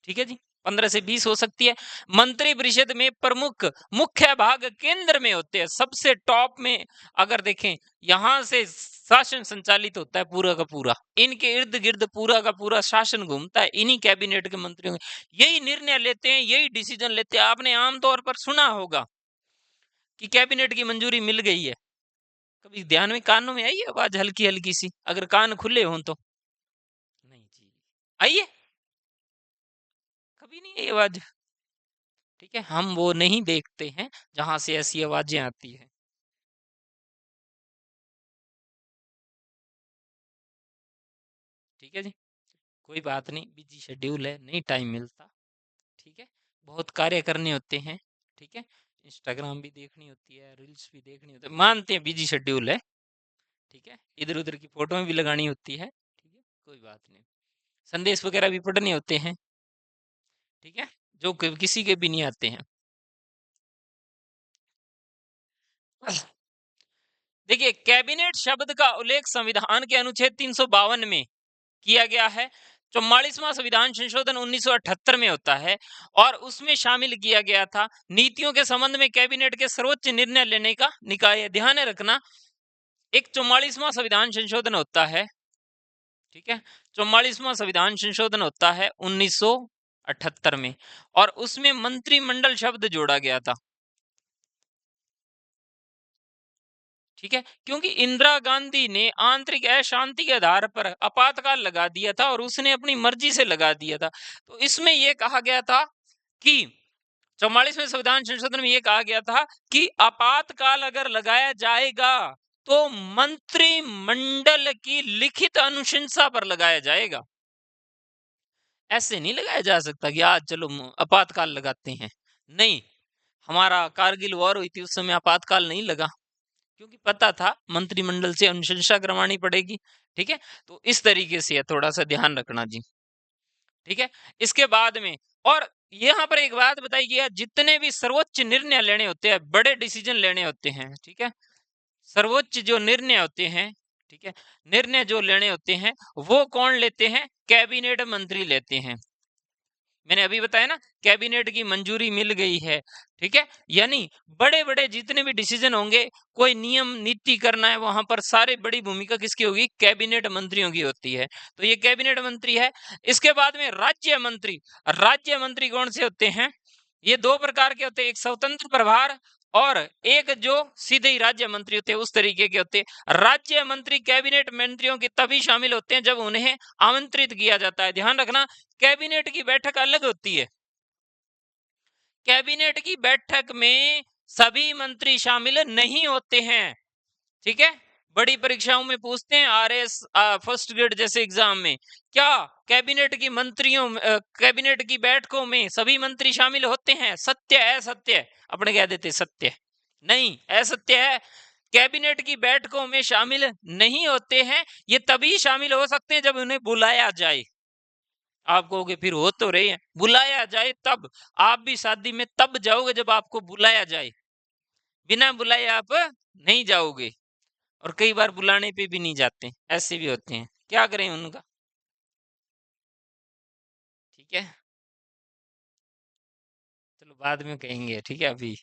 ठीक है जी, 15 से 20 हो सकती है। मंत्री परिषद में प्रमुख मुख्य भाग केंद्र में होते हैं, सबसे टॉप में अगर देखें यहां से शासन संचालित होता है पूरा का पूरा, इनके इर्द गिर्द पूरा का पूरा शासन घूमता है, इन्हीं कैबिनेट के मंत्रियों यही निर्णय लेते हैं, यही डिसीजन लेते हैं। आपने आमतौर पर सुना होगा कि कैबिनेट की मंजूरी मिल गई है, कभी ध्यान में कानों में आई है आवाज हल्की हल्की सी, अगर कान खुले हों तो? नहीं जी, आइए, कभी नहीं आई आवाज। ठीक है, हम वो नहीं देखते हैं जहां से ऐसी आवाजें आती है। ठीक है जी, कोई बात नहीं, बिजी शेड्यूल है, नहीं टाइम मिलता। ठीक है, बहुत कार्य करने होते हैं। ठीक है, इंस्टाग्राम भी देखनी होती है, रील्स भी देखनी होती है, मानते हैं बिजी शेड्यूल है। ठीक है, इधर उधर की फोटो भी लगानी होती है। ठीक है, कोई बात नहीं, संदेश वगैरह भी पढ़ने होते हैं। ठीक है, जो किसी के भी नहीं आते हैं। देखिए कैबिनेट शब्द का उल्लेख संविधान के अनुच्छेद 352 में किया गया है। 44वां संविधान संशोधन 1978 में होता है और उसमें शामिल किया गया था नीतियों के संबंध में कैबिनेट के सर्वोच्च निर्णय लेने का निकाय। ध्यान रखना, एक 44वां संविधान संशोधन होता है। ठीक है, 44वां संविधान संशोधन होता है 1978 में और उसमें मंत्रिमंडल शब्द जोड़ा गया था। ठीक है, क्योंकि इंदिरा गांधी ने आंतरिक अशांति के आधार पर आपातकाल लगा दिया था और उसने अपनी मर्जी से लगा दिया था। तो इसमें यह कहा गया था कि 44वें संविधान संशोधन में यह कहा गया था कि आपातकाल अगर लगाया जाएगा तो मंत्रिमंडल की लिखित अनुशंसा पर लगाया जाएगा। ऐसे नहीं लगाया जा सकता कि आज चलो आपातकाल लगाते हैं। नहीं, हमारा कारगिल वॉर हुई थी उस समय आपातकाल नहीं लगा, क्योंकि पता था मंत्रिमंडल से अनुशंसा करवानी पड़ेगी। ठीक है, तो इस तरीके से है, थोड़ा सा ध्यान रखना जी। ठीक है, इसके बाद में और यहाँ पर एक बात बताई गई है, जितने भी सर्वोच्च निर्णय लेने होते हैं, बड़े डिसीजन लेने होते हैं, ठीक है, सर्वोच्च जो निर्णय होते हैं, ठीक है, निर्णय जो लेने होते हैं वो कौन लेते हैं? कैबिनेट मंत्री लेते हैं। मैंने अभी बताया ना, कैबिनेट की मंजूरी मिल गई है। ठीक है, यानी बड़े बड़े जितने भी डिसीजन होंगे, कोई नियम नीति करना है, वहां पर सारे बड़ी भूमिका किसकी होगी? कैबिनेट मंत्रियों की होती है। तो ये कैबिनेट मंत्री है। इसके बाद में राज्य मंत्री। राज्य मंत्री कौन से होते हैं? ये दो प्रकार के होते हैं, एक स्वतंत्र प्रभार और एक जो सीधे ही राज्य मंत्री होते हैं, उस तरीके के होते हैं। राज्य मंत्री कैबिनेट मंत्रियों के तभी शामिल होते हैं जब उन्हें आमंत्रित किया जाता है। ध्यान रखना, कैबिनेट की बैठक अलग होती है, कैबिनेट की बैठक में सभी मंत्री शामिल नहीं होते हैं। ठीक है, बड़ी परीक्षाओं में पूछते हैं, आरएस फर्स्ट ग्रेड जैसे एग्जाम में, क्या कैबिनेट की कैबिनेट की बैठकों में सभी मंत्री शामिल होते हैं? सत्य है, असत्य है? अपने कह देते सत्य। नहीं, असत्य है। कैबिनेट की बैठकों में शामिल नहीं होते हैं। ये तभी शामिल हो सकते हैं जब उन्हें बुलाया जाए। आप कहोगे फिर हो तो रहे हैं, बुलाया जाए तब। आप भी शादी में तब जाओगे जब आपको बुलाया जाए, बिना बुलाए आप नहीं जाओगे। और कई बार बुलाने पे भी नहीं जाते, ऐसे भी होते हैं, क्या करें उनका। ठीक है, चलो बाद में कहेंगे, ठीक है, अभी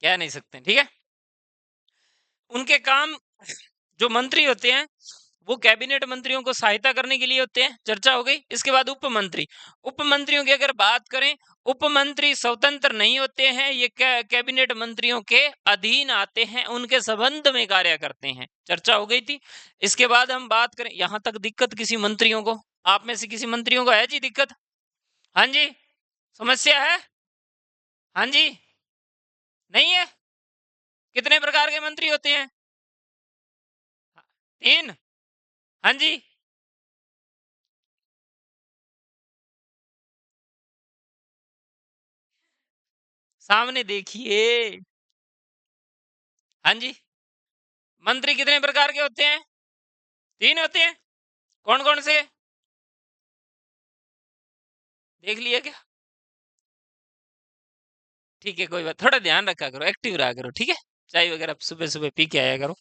कह नहीं सकते। ठीक है, उनके काम, जो मंत्री होते हैं वो कैबिनेट मंत्रियों को सहायता करने के लिए होते हैं, चर्चा हो गई। इसके बाद उप मंत्री, उप मंत्रियों की अगर बात करें, उप मंत्री स्वतंत्र नहीं होते हैं, ये कैबिनेट मंत्रियों के अधीन आते हैं, उनके संबंध में कार्य करते हैं, चर्चा हो गई थी। इसके बाद हम बात करें, यहां तक दिक्कत किसी मंत्रियों को, आप में से किसी मंत्रियों को है जी दिक्कत? हाँ जी, समस्या है? हाँ जी, नहीं है? कितने प्रकार के मंत्री होते हैं? 3। हाँ जी, सामने देखिए। हाँ जी, मंत्री कितने प्रकार के होते हैं? 3 होते हैं। कौन कौन से? देख लिया क्या? ठीक है, कोई बात, थोड़ा ध्यान रखा करो, एक्टिव रहा करो, ठीक है, चाय वगैरह सुबह सुबह पी के आया करो।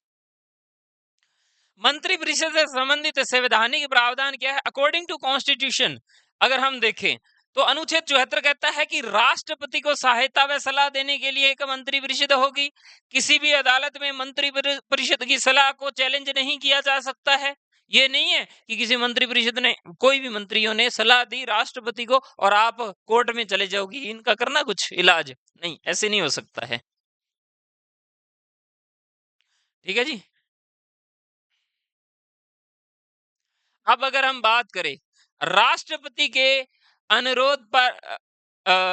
मंत्रिपरिषद से संबंधित संवैधानिक प्रावधान क्या है? अकॉर्डिंग टू कॉन्स्टिट्यूशन, अगर हम देखें तो अनुच्छेद 74 कहता है कि राष्ट्रपति को सहायता व सलाह देने के लिए एक मंत्रिपरिषद होगी। किसी भी अदालत में मंत्रिपरिषद की सलाह को चैलेंज नहीं किया जा सकता है। ये नहीं है कि किसी मंत्रिपरिषद ने, कोई भी मंत्रियों ने सलाह दी राष्ट्रपति को और आप कोर्ट में चले जाओगी, इनका करना कुछ इलाज नहीं, ऐसे नहीं हो सकता है। ठीक है जी। अब अगर हम बात करें, राष्ट्रपति के अनुरोध पर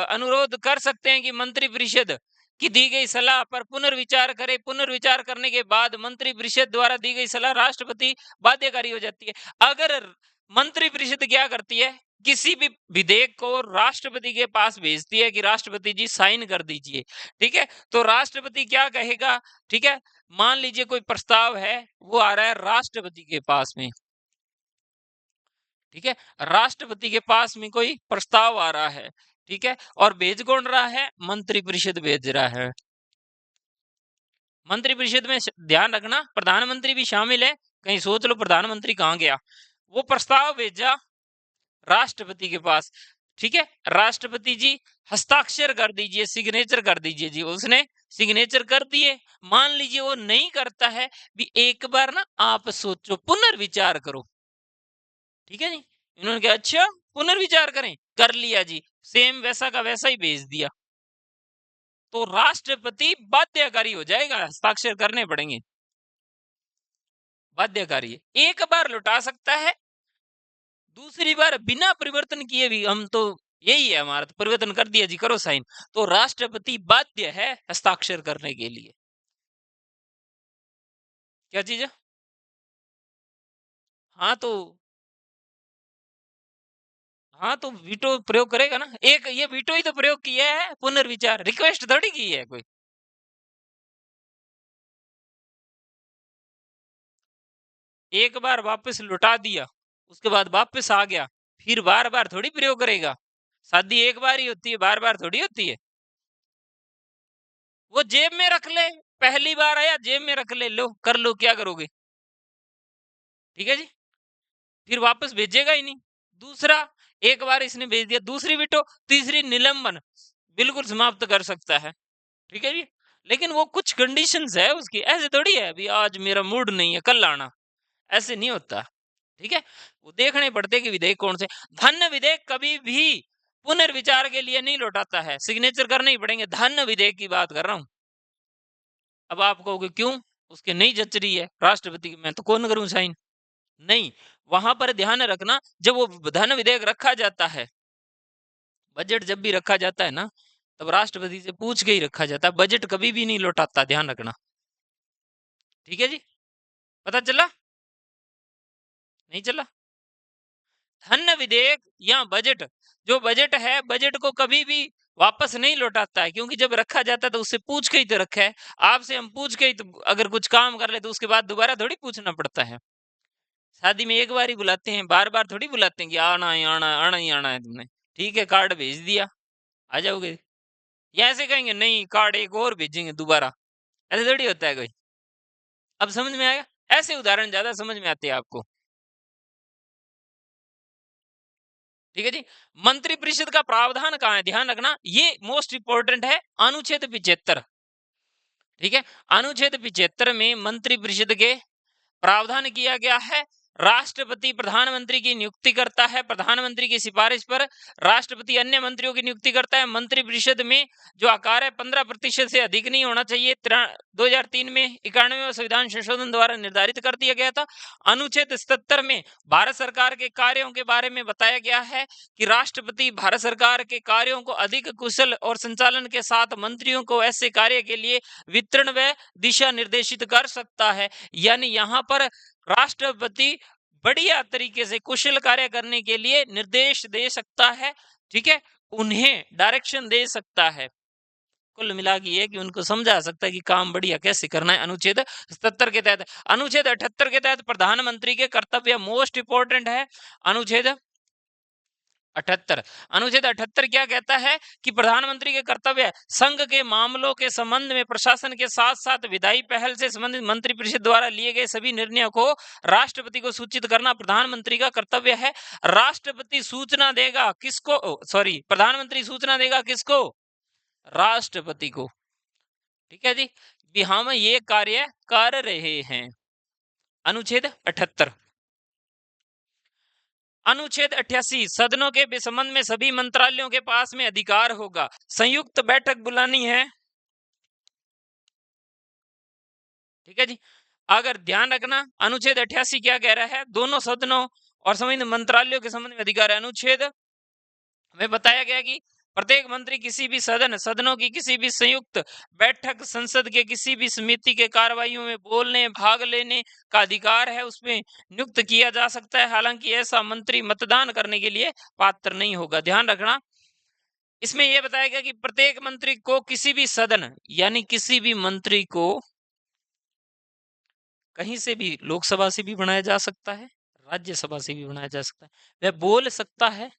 अनुरोध कर सकते हैं कि मंत्रिपरिषद की दी गई सलाह पर पुनर्विचार करे। पुनर्विचार करने के बाद मंत्रिपरिषद द्वारा दी गई सलाह राष्ट्रपति बाध्यकारी हो जाती है। अगर मंत्रिपरिषद क्या करती है, किसी भी विधेयक को राष्ट्रपति के पास भेजती है कि राष्ट्रपति जी साइन कर दीजिए, ठीक है, तो राष्ट्रपति क्या कहेगा? ठीक है, मान लीजिए कोई प्रस्ताव है, वो आ रहा है राष्ट्रपति के पास में, ठीक है, राष्ट्रपति के पास में कोई प्रस्ताव आ रहा है, ठीक है, और भेज कौन रहा है? मंत्रिपरिषद भेज रहा है। मंत्रिपरिषद में ध्यान रखना प्रधानमंत्री भी शामिल है, कहीं सोच लो प्रधानमंत्री कहाँ गया। वो प्रस्ताव भेजा राष्ट्रपति के पास, ठीक है, राष्ट्रपति जी हस्ताक्षर कर दीजिए, सिग्नेचर कर दीजिए जी, उसने सिग्नेचर कर दिए। मान लीजिए वो नहीं करता है, भी एक बार ना आप सोचो, पुनर्विचार करो, ठीक है जी। इन्होंने कहा अच्छा पुनर्विचार करें, कर लिया जी, सेम वैसा का वैसा ही भेज दिया, तो राष्ट्रपति बाध्यकारी हो जाएगा, हस्ताक्षर करने पड़ेंगे, बाध्यकारी है। एक बार लौटा सकता है, दूसरी बार बिना परिवर्तन किए भी, हम तो यही है हमारा, तो परिवर्तन कर दिया जी, करो साइन, तो राष्ट्रपति बाध्य है हस्ताक्षर करने के लिए। क्या चीज है? हाँ तो, हाँ तो वीटो प्रयोग करेगा ना, एक ये वीटो ही तो प्रयोग किया है, पुनर्विचार रिक्वेस्ट थोड़ी की है कोई। एक बार वापस लौटा दिया, उसके बाद वापस आ गया, फिर बार बार थोड़ी प्रयोग करेगा। शादी एक बार ही होती है, बार बार थोड़ी होती है। वो जेब में रख ले, पहली बार आया जेब में रख ले, लो कर लो, क्या करोगे? ठीक है जी, फिर वापस भेजेगा ही नहीं। दूसरा, एक बार इसने भेज दिया, दूसरी विटो, तीसरी निलंबन, बिल्कुल समाप्त कर सकता है। ठीक है जी, लेकिन वो कुछ कंडीशंस है उसकी, ऐसे थोड़ी है अभी आज मेरा मूड नहीं है कल आना, ऐसे नहीं होता। ठीक है, वो देखने पड़ते कि विधेयक कौन से। धन्य विधेयक कभी भी पुनर्विचार के लिए नहीं लौटाता है, सिग्नेचर करने ही पड़ेंगे। धन्य विधेयक की बात कर रहा हूं। अब आप कहोगे क्यों, उसके नहीं जच रही है राष्ट्रपति की, मैं तो कौन करूं साइन? नहीं, वहां पर ध्यान रखना, जब वो धन विधेयक रखा जाता है, बजट जब भी रखा जाता है ना, तब राष्ट्रपति से पूछ के ही रखा जाता है। बजट कभी भी नहीं लौटाता, ध्यान रखना। ठीक है जी, पता चला? नहीं चला? धन विधेयक या बजट, जो बजट है, बजट को कभी भी वापस नहीं लौटाता है, क्योंकि जब रखा जाता है तो उससे पूछ के ही तो रखा है। आपसे हम पूछ के ही तो अगर कुछ काम कर ले तो उसके बाद दोबारा थोड़ी पूछना पड़ता है। शादी में एक बार ही बुलाते हैं, बार बार थोड़ी बुलाते हैं कि आना ही आना, आना ही आना है तुमने। ठीक है, कार्ड भेज दिया, आ जाओगे। या ऐसे कहेंगे नहीं, कार्ड एक और भेजेंगे दोबारा, ऐसे थोड़ी होता है कोई। अब समझ में आया? ऐसे उदाहरण ज्यादा समझ में आते हैं आपको। ठीक है जी। मंत्रिपरिषद का प्रावधान कहाँ है, ध्यान रखना, ये मोस्ट इंपोर्टेंट है, अनुच्छेद 75। ठीक है, अनुच्छेद 75 में मंत्रिपरिषद के प्रावधान किया गया है। राष्ट्रपति प्रधानमंत्री की नियुक्ति करता है, प्रधानमंत्री की सिफारिश पर राष्ट्रपति अन्य मंत्रियों की नियुक्ति करता है। मंत्रिपरिषद में जो आकार है 15% से अधिक नहीं होना चाहिए। 2003 में 91वें संविधान संशोधन द्वारा निर्धारित कर दिया गया था। अनुच्छेद 77 में भारत सरकार के कार्यों के बारे में बताया गया है कि राष्ट्रपति भारत सरकार के कार्यों को अधिक कुशल और संचालन के साथ मंत्रियों को ऐसे कार्य के लिए वितरण व दिशा निर्देशित कर सकता है। यानी यहाँ पर राष्ट्रपति बढ़िया तरीके से कुशल कार्य करने के लिए निर्देश दे सकता है। ठीक है, उन्हें डायरेक्शन दे सकता है। कुल मिला के ये कि उनको समझा सकता है कि काम बढ़िया कैसे करना है। अनुच्छेद 77 के तहत। अनुच्छेद 78 के तहत प्रधानमंत्री के कर्तव्य मोस्ट इंपोर्टेंट है। अनुच्छेद 78, अनुच्छेद 78 क्या कहता है कि प्रधानमंत्री के कर्तव्य संघ के मामलों के संबंध में प्रशासन के साथ साथ विधायी पहल से संबंधित मंत्रिपरिषद द्वारा लिए गए सभी निर्णयों को राष्ट्रपति को सूचित करना प्रधानमंत्री का कर्तव्य है। राष्ट्रपति सूचना देगा किसको, प्रधानमंत्री सूचना देगा किसको, राष्ट्रपति को। ठीक है जी, भी हम ये कार्य कर रहे हैं। अनुच्छेद 78। अनुच्छेद 88, सदनों के संबंध में सभी मंत्रालयों के पास में अधिकार होगा। संयुक्त बैठक बुलानी है। ठीक है जी, अगर ध्यान रखना, अनुच्छेद 88 क्या कह रहा है, दोनों सदनों और संबंधित मंत्रालयों के संबंध में अधिकार है। अनुच्छेद में बताया गया कि प्रत्येक मंत्री किसी भी सदनों की किसी भी संयुक्त बैठक, संसद के किसी भी समिति के कार्रवाइयों में बोलने, भाग लेने का अधिकार है, उसमें नियुक्त किया जा सकता है। हालांकि ऐसा मंत्री मतदान करने के लिए पात्र नहीं होगा। ध्यान रखना, इसमें यह बताया गया कि प्रत्येक मंत्री को किसी भी सदन, यानी किसी भी मंत्री को कहीं से भी, लोकसभा से भी बनाया जा सकता है, राज्यसभा से भी बनाया जा सकता है, वह बोल सकता है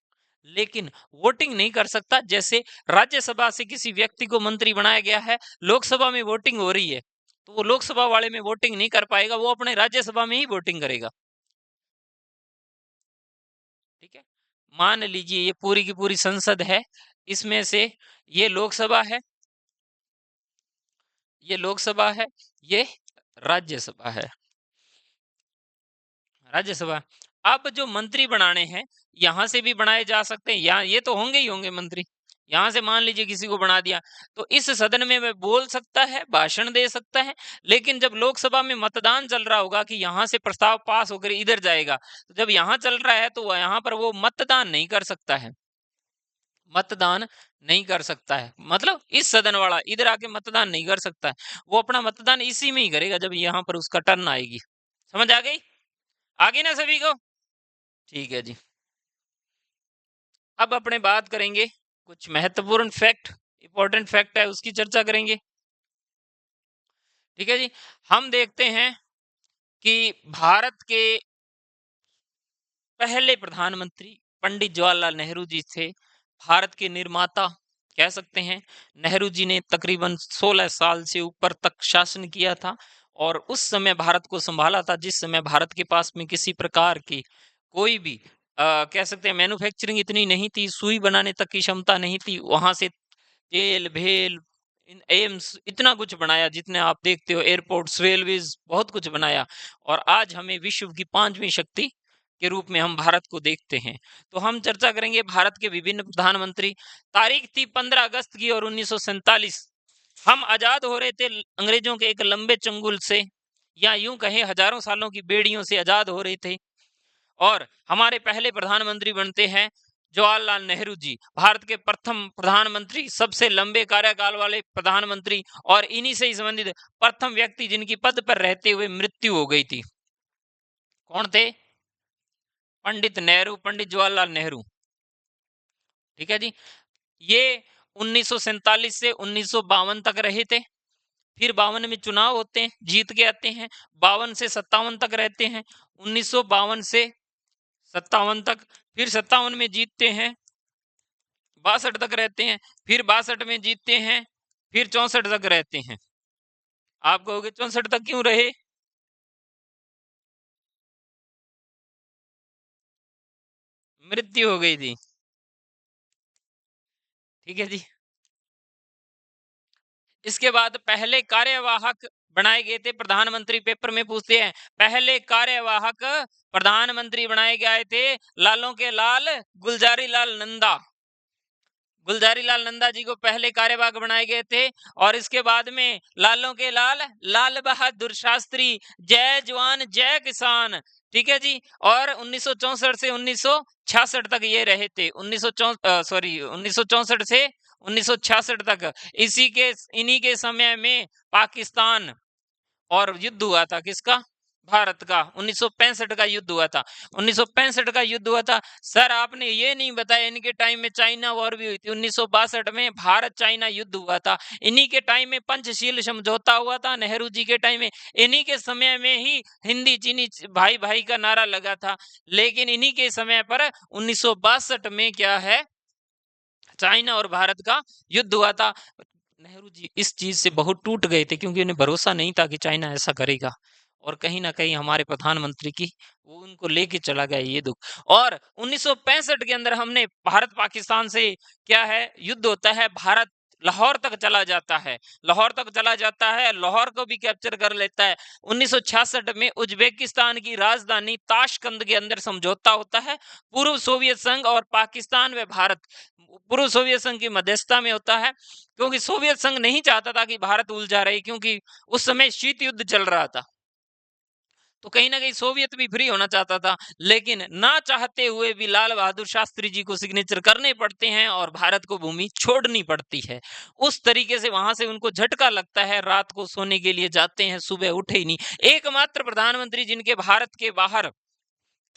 लेकिन वोटिंग नहीं कर सकता। जैसे राज्यसभा से किसी व्यक्ति को मंत्री बनाया गया है, लोकसभा में वोटिंग हो रही है, तो वो लोकसभा वाले में वोटिंग नहीं कर पाएगा, वो अपने राज्यसभा में ही वोटिंग करेगा। ठीक है, मान लीजिए ये पूरी की पूरी संसद है, इसमें से ये लोकसभा है, ये लोकसभा है, ये राज्यसभा है, राज्यसभा। अब जो मंत्री बनाने हैं, यहां से भी बनाए जा सकते हैं, यहाँ ये तो होंगे ही होंगे मंत्री। यहां से मान लीजिए किसी को बना दिया, तो इस सदन में वह बोल सकता है, भाषण दे सकता है। लेकिन जब लोकसभा में मतदान चल रहा होगा कि यहाँ से प्रस्ताव पास होकर इधर जाएगा, तो जब यहाँ चल रहा है तो यहाँ पर वो मतदान नहीं कर सकता है, मतदान नहीं कर सकता है। मतलब इस सदन वाला इधर आके मतदान नहीं कर सकता है, वो अपना मतदान इसी में ही करेगा जब यहाँ पर उसका टर्न आएगी। समझ आ गई? आगे ना सभी को? ठीक है जी। अब अपने बात करेंगे कुछ महत्वपूर्ण फैक्ट, इंपॉर्टेंट फैक्ट है, उसकी चर्चा करेंगे। ठीक है जी, हम देखते हैं कि भारत के पहले प्रधानमंत्री पंडित जवाहरलाल नेहरू जी थे, भारत के निर्माता कह सकते हैं। नेहरू जी ने तकरीबन 16 साल से ऊपर तक शासन किया था और उस समय भारत को संभाला था, जिस समय भारत के पास में किसी प्रकार की कोई भी कह सकते हैं मैन्युफैक्चरिंग इतनी नहीं थी, सुई बनाने तक की क्षमता नहीं थी। वहां से तेल भेल, एम्स, इतना कुछ बनाया, जितने आप देखते हो, एयरपोर्ट्स, रेलवेज, बहुत कुछ बनाया। और आज हमें विश्व की 5वीं शक्ति के रूप में हम भारत को देखते हैं। तो हम चर्चा करेंगे भारत के विभिन्न प्रधानमंत्री। तारीख थी 15 अगस्त की और 1947। हम आजाद हो रहे थे अंग्रेजों के एक लंबे चंगुल से, या यूं कहें हजारों सालों की बेड़ियों से आजाद हो रहे थे। और हमारे पहले प्रधानमंत्री बनते हैं जवाहरलाल नेहरू जी भारत के प्रथम प्रधानमंत्री, सबसे लंबे कार्यकाल वाले प्रधानमंत्री और इन्हीं से ही संबंधित प्रथम व्यक्ति जिनकी पद पर रहते हुए मृत्यु हो गई थी। कौन थे? पंडित नेहरू, पंडित जवाहरलाल नेहरू। ठीक है जी। ये 1947 से 1952 तक रहे थे। फिर 52 में चुनाव होते हैं, जीत के आते हैं। 52 से 57 तक रहते हैं। 1952 से 57 तक, फिर 57 में जीतते हैं, 62 तक रहते हैं, फिर 62 में जीतते हैं, फिर 64 तक रहते हैं। आप कहोगे 64 तक क्यों रहे? मृत्यु हो गई थी। ठीक है जी। इसके बाद पहले कार्यवाहक बनाए गए थे प्रधानमंत्री, पेपर में पूछते हैं, पहले कार्यवाहक प्रधानमंत्री बनाए गए थे लालों के लाल गुलजारी लाल नंदा। गुलजारी लाल नंदा जी को पहले कार्यवाहक बनाए गए थे। और इसके बाद में लालों के लाल लाल बहादुर शास्त्री, जय जवान जय किसान। ठीक है जी। और 1964 से 1966 तक ये रहे थे। 1964 से 1966 तक इन्हीं के समय में पाकिस्तान और युद्ध हुआ था। किसका? भारत का। 1965 का युद्ध हुआ था। 1965 का युद्ध हुआ था। सर आपने ये नहीं बताया इनके टाइम में चाइना वॉर भी हुई थी। 1962 में भारत चाइना युद्ध हुआ था। इन्हीं के टाइम में पंचशील समझौता हुआ था, नेहरू जी के टाइम में। इन्हीं के समय में ही हिंदी चीनी भाई भाई का नारा लगा था। लेकिन इन्हीं के समय पर 1962 में क्या है, चाइना और भारत का युद्ध हुआ था। नेहरू जी इस चीज से बहुत टूट गए थे, क्योंकि उन्हें भरोसा नहीं था कि चाइना ऐसा करेगा। और कहीं ना कहीं हमारे प्रधानमंत्री की वो उनको लेके चला गया ये दुख। और 1965 के अंदर हमने भारत पाकिस्तान से क्या है, युद्ध होता है। भारत लाहौर तक चला जाता है, लाहौर तक चला जाता है, लाहौर को भी कैप्चर कर लेता है। 1966 में उज्बेकिस्तान की राजधानी ताशकंद के अंदर समझौता होता है। पूर्व सोवियत संघ और पाकिस्तान व भारत, पूर्व सोवियत संघ की मध्यस्थता में होता है, क्योंकि सोवियत संघ नहीं चाहता था कि भारत उलझा रहे, क्योंकि उस समय शीत युद्ध चल रहा था। तो कहीं ना कहीं सोवियत भी फ्री होना चाहता था। लेकिन ना चाहते हुए भी लाल बहादुर शास्त्री जी को सिग्नेचर करने पड़ते हैं और भारत को भूमि छोड़नी पड़ती है। उस तरीके से वहां से उनको झटका लगता है, रात को सोने के लिए जाते हैं, सुबह उठे ही नहीं। एकमात्र प्रधानमंत्री जिनके भारत के बाहर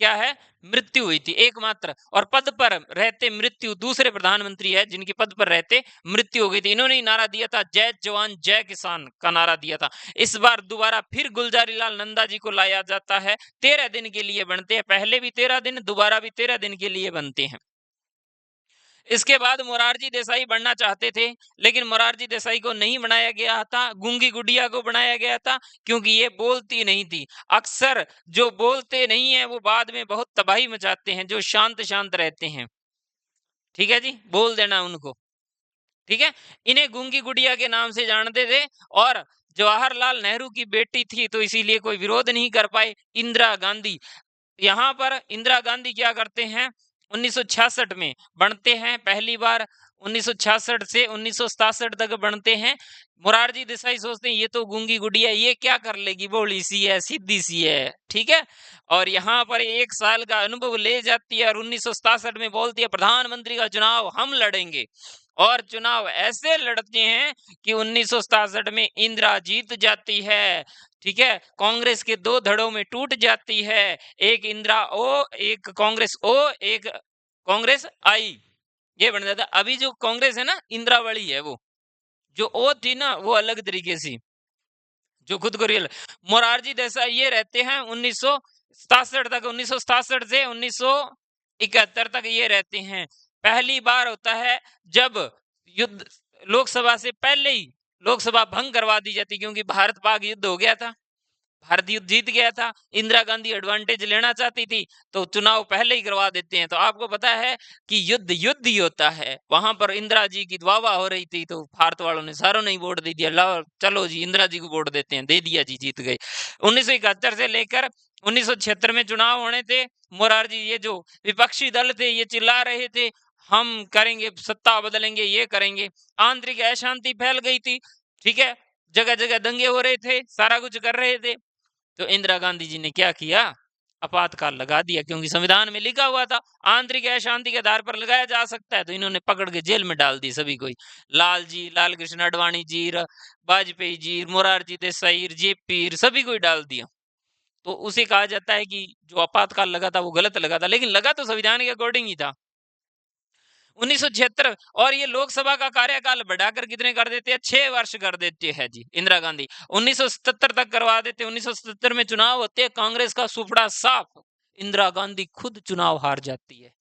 क्या है, मृत्यु हुई थी, एकमात्र। और पद पर रहते मृत्यु, दूसरे प्रधानमंत्री है जिनके पद पर रहते मृत्यु हो गई थी। इन्होंने ही नारा दिया था, जय जवान जय किसान का नारा दिया था। इस बार दोबारा फिर गुलजारी लाल नंदा जी को लाया जाता है। 13 दिन के लिए बनते हैं, पहले भी 13 दिन, दोबारा भी 13 दिन के लिए बनते हैं। इसके बाद मोरारजी देसाई बनना चाहते थे, लेकिन मोरारजी देसाई को नहीं बनाया गया था, गूंगी गुड़िया को बनाया गया था, क्योंकि ये बोलती नहीं थी। अक्सर जो बोलते नहीं है वो बाद में बहुत तबाही मचाते हैं, जो शांत शांत रहते हैं। ठीक है जी, बोल देना उनको। ठीक है। इन्हें गूंगी गुड़िया के नाम से जानते थे। और जवाहरलाल नेहरू की बेटी थी, तो इसीलिए कोई विरोध नहीं कर पाए। इंदिरा गांधी, यहाँ पर इंदिरा गांधी क्या करते हैं, 1966 में बनते हैं पहली बार। 1966 से 1967 तक बनते हैं। मोरारजी देसाई सोचते हैं ये तो गूंगी गुड़िया, ये क्या कर लेगी, बोली सी है, सीधी सी है। ठीक है। और यहाँ पर 1 साल का अनुभव ले जाती है और 1967 में बोलती है प्रधानमंत्री का चुनाव हम लड़ेंगे। और चुनाव ऐसे लड़ते हैं कि 1967 में इंदिरा जीत जाती है। ठीक है। कांग्रेस के 2 धड़ों में टूट जाती है, एक इंदिरा ओ, एक कांग्रेस ओ, एक कांग्रेस आई, ये बन जाता। अभी जो कांग्रेस है ना, इंदिरा वाली है, वो जो ओ थी ना, वो अलग तरीके से, जो खुद को रियल। मोरारजी देसाई ये रहते हैं 1967 तक, 1967 से 1971 तक ये रहते हैं। पहली बार होता है जब युद्ध, लोकसभा से पहले ही लोकसभा भंग करवा दी जाती, क्योंकि भारत पाक युद्ध हो गया था, भारत युद्ध जीत गया था। इंदिरा गांधी एडवांटेज लेना चाहती थी, तो चुनाव पहले ही करवा देते हैं। तो आपको पता है कि युद्ध युद्ध ही होता है। वहां पर इंदिरा जी की वाहवाह हो रही थी, तो भारत वालों ने सारों ने वोट दे दिया, लो चलो जी इंदिरा जी को वोट देते हैं, दे दिया जी, जीत गए। 1971 से लेकर 1976 में चुनाव होने थे। मोरारजी, ये जो विपक्षी दल थे, ये चिल्ला रहे थे हम करेंगे, सत्ता बदलेंगे, ये करेंगे। आंतरिक अशांति फैल गई थी। ठीक है। जगह जगह दंगे हो रहे थे, सारा कुछ कर रहे थे। तो इंदिरा गांधी जी ने क्या किया, आपातकाल लगा दिया, क्योंकि संविधान में लिखा हुआ था आंतरिक अशांति के आधार पर लगाया जा सकता है, तो इन्होंने पकड़ के जेल में डाल दी सभी कोई। लाल जी, लाल कृष्ण आडवाणी जी, वाजपेयी जी, मोरारजी देसाई, जेपी, सभी को ही डाल दिया। तो उसे कहा जाता है कि जो आपातकाल लगा था वो गलत लगा था, लेकिन लगा तो संविधान के अकॉर्डिंग ही था। 1976 और ये लोकसभा का कार्यकाल बढ़ाकर कितने कर देते हैं, 6 वर्ष कर देते हैं जी इंदिरा गांधी। 1977 तक करवा देते। 1977 में चुनाव होते हैं, कांग्रेस का सुपड़ा साफ, इंदिरा गांधी खुद चुनाव हार जाती है।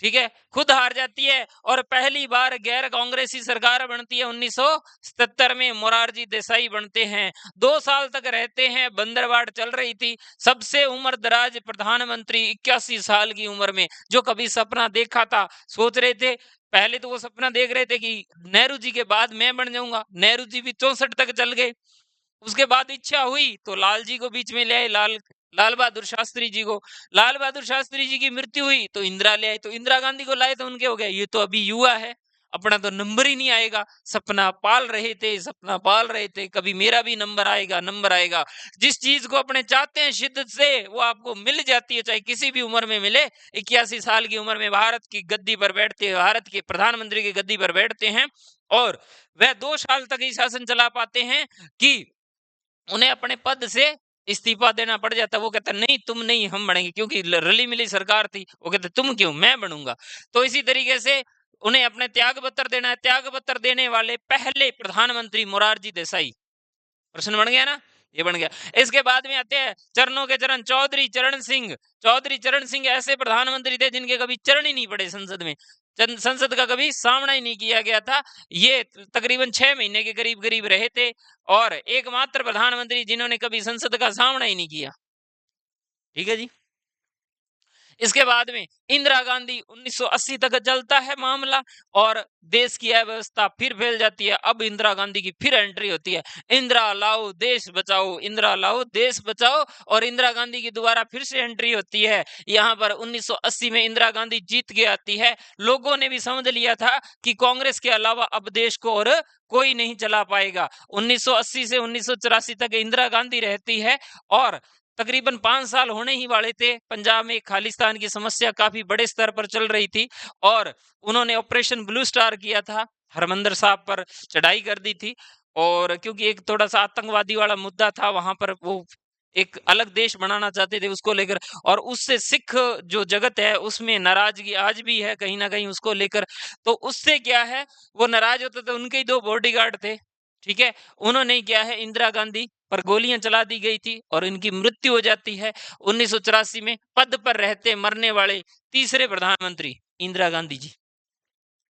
ठीक है, खुद हार जाती है और पहली बार गैर कांग्रेसी सरकार बनती है। 1977 में मोरारजी देसाई बनते हैं, 2 साल तक रहते हैं, बंदरवाड़ चल रही थी। सबसे उम्र दराज प्रधानमंत्री 81 साल की उम्र में, जो कभी सपना देखा था, सोच रहे थे, पहले तो वो सपना देख रहे थे कि नेहरू जी के बाद मैं बन जाऊंगा, नेहरू जी भी 64 तक चल गए। उसके बाद इच्छा हुई तो लाल जी को बीच में ले आए, लाल बहादुर शास्त्री जी को। लाल बहादुर शास्त्री जी की मृत्यु हुई तो इंदिरा ले आए, तो इंदिरा गांधी को लाए तो उनके हो गया ये तो अभी युवा है, अपना तो नंबर ही नहीं आएगा। सपना पाल रहे थे, सपना पाल रहे थे, कभी मेरा भी नंबर आएगा, नंबर आएगा। जिस चीज को अपने चाहते हैं शिद्दत से वो आपको मिल जाती है, चाहे किसी भी उम्र में मिले। 81 साल की उम्र में भारत की गद्दी पर बैठते हैं, भारत के प्रधानमंत्री की गद्दी पर बैठते हैं और वह 2 साल तक ही शासन चला पाते हैं कि उन्हें अपने पद से इस्तीफा देना पड़ जाता। वो कहता नहीं तुम नहीं, हम बढ़ेंगे, क्योंकि रली मिली सरकार थी। वो कहते तुम क्यों, मैं बनूंगा। तो इसी तरीके से उन्हें अपने त्याग पत्र देना है। त्याग पत्र देने वाले पहले प्रधानमंत्री मोरारजी देसाई। प्रश्न बन गया ना, ये बन गया। इसके बाद में आते हैं चरणों के चरण, चौधरी चरण सिंह। चौधरी चरण सिंह ऐसे प्रधानमंत्री थे जिनके कभी चरण ही नहीं पड़े संसद में, संसद का कभी सामना ही नहीं किया गया था। ये तकरीबन 6 महीने के करीब करीब रहे थे और एकमात्र प्रधानमंत्री जिन्होंने कभी संसद का सामना ही नहीं किया। ठीक है जी। इसके बाद में इंदिरा गांधी 1980 तक चलता है मामला और देश की अव्यवस्था फिर फैल जाती है। अब इंदिरा गांधी की फिर एंट्री होती है, इंदिरा लाओ देश बचाओ, इंदिरा लाओ देश बचाओ, और इंदिरा गांधी की दोबारा फिर से एंट्री होती है। यहाँ पर 1980 में इंदिरा गांधी जीत के आती है। लोगों ने भी समझ लिया था कि कांग्रेस के अलावा अब देश को और कोई नहीं चला पाएगा। 1980 से 1984 तक इंदिरा गांधी रहती है और तकरीबन 5 साल होने ही वाले थे। पंजाब में खालिस्तान की समस्या काफी बड़े स्तर पर चल रही थी और उन्होंने ऑपरेशन ब्लू स्टार किया था, हरमंदिर साहब पर चढ़ाई कर दी थी। और क्योंकि एक थोड़ा सा आतंकवादी वाला मुद्दा था वहां पर, वो एक अलग देश बनाना चाहते थे उसको लेकर, और उससे सिख जो जगत है उसमें नाराजगी आज भी है कहीं ना कहीं उसको लेकर। तो उससे क्या है, वो नाराज होते थे, उनके ही 2 बॉडीगार्ड थे। ठीक है, उन्होंने क्या है, इंदिरा गांधी पर गोलियां चला दी गई थी और इनकी मृत्यु हो जाती है। 1984 में पद पर रहते मरने वाले तीसरे प्रधानमंत्री इंदिरा गांधी जी।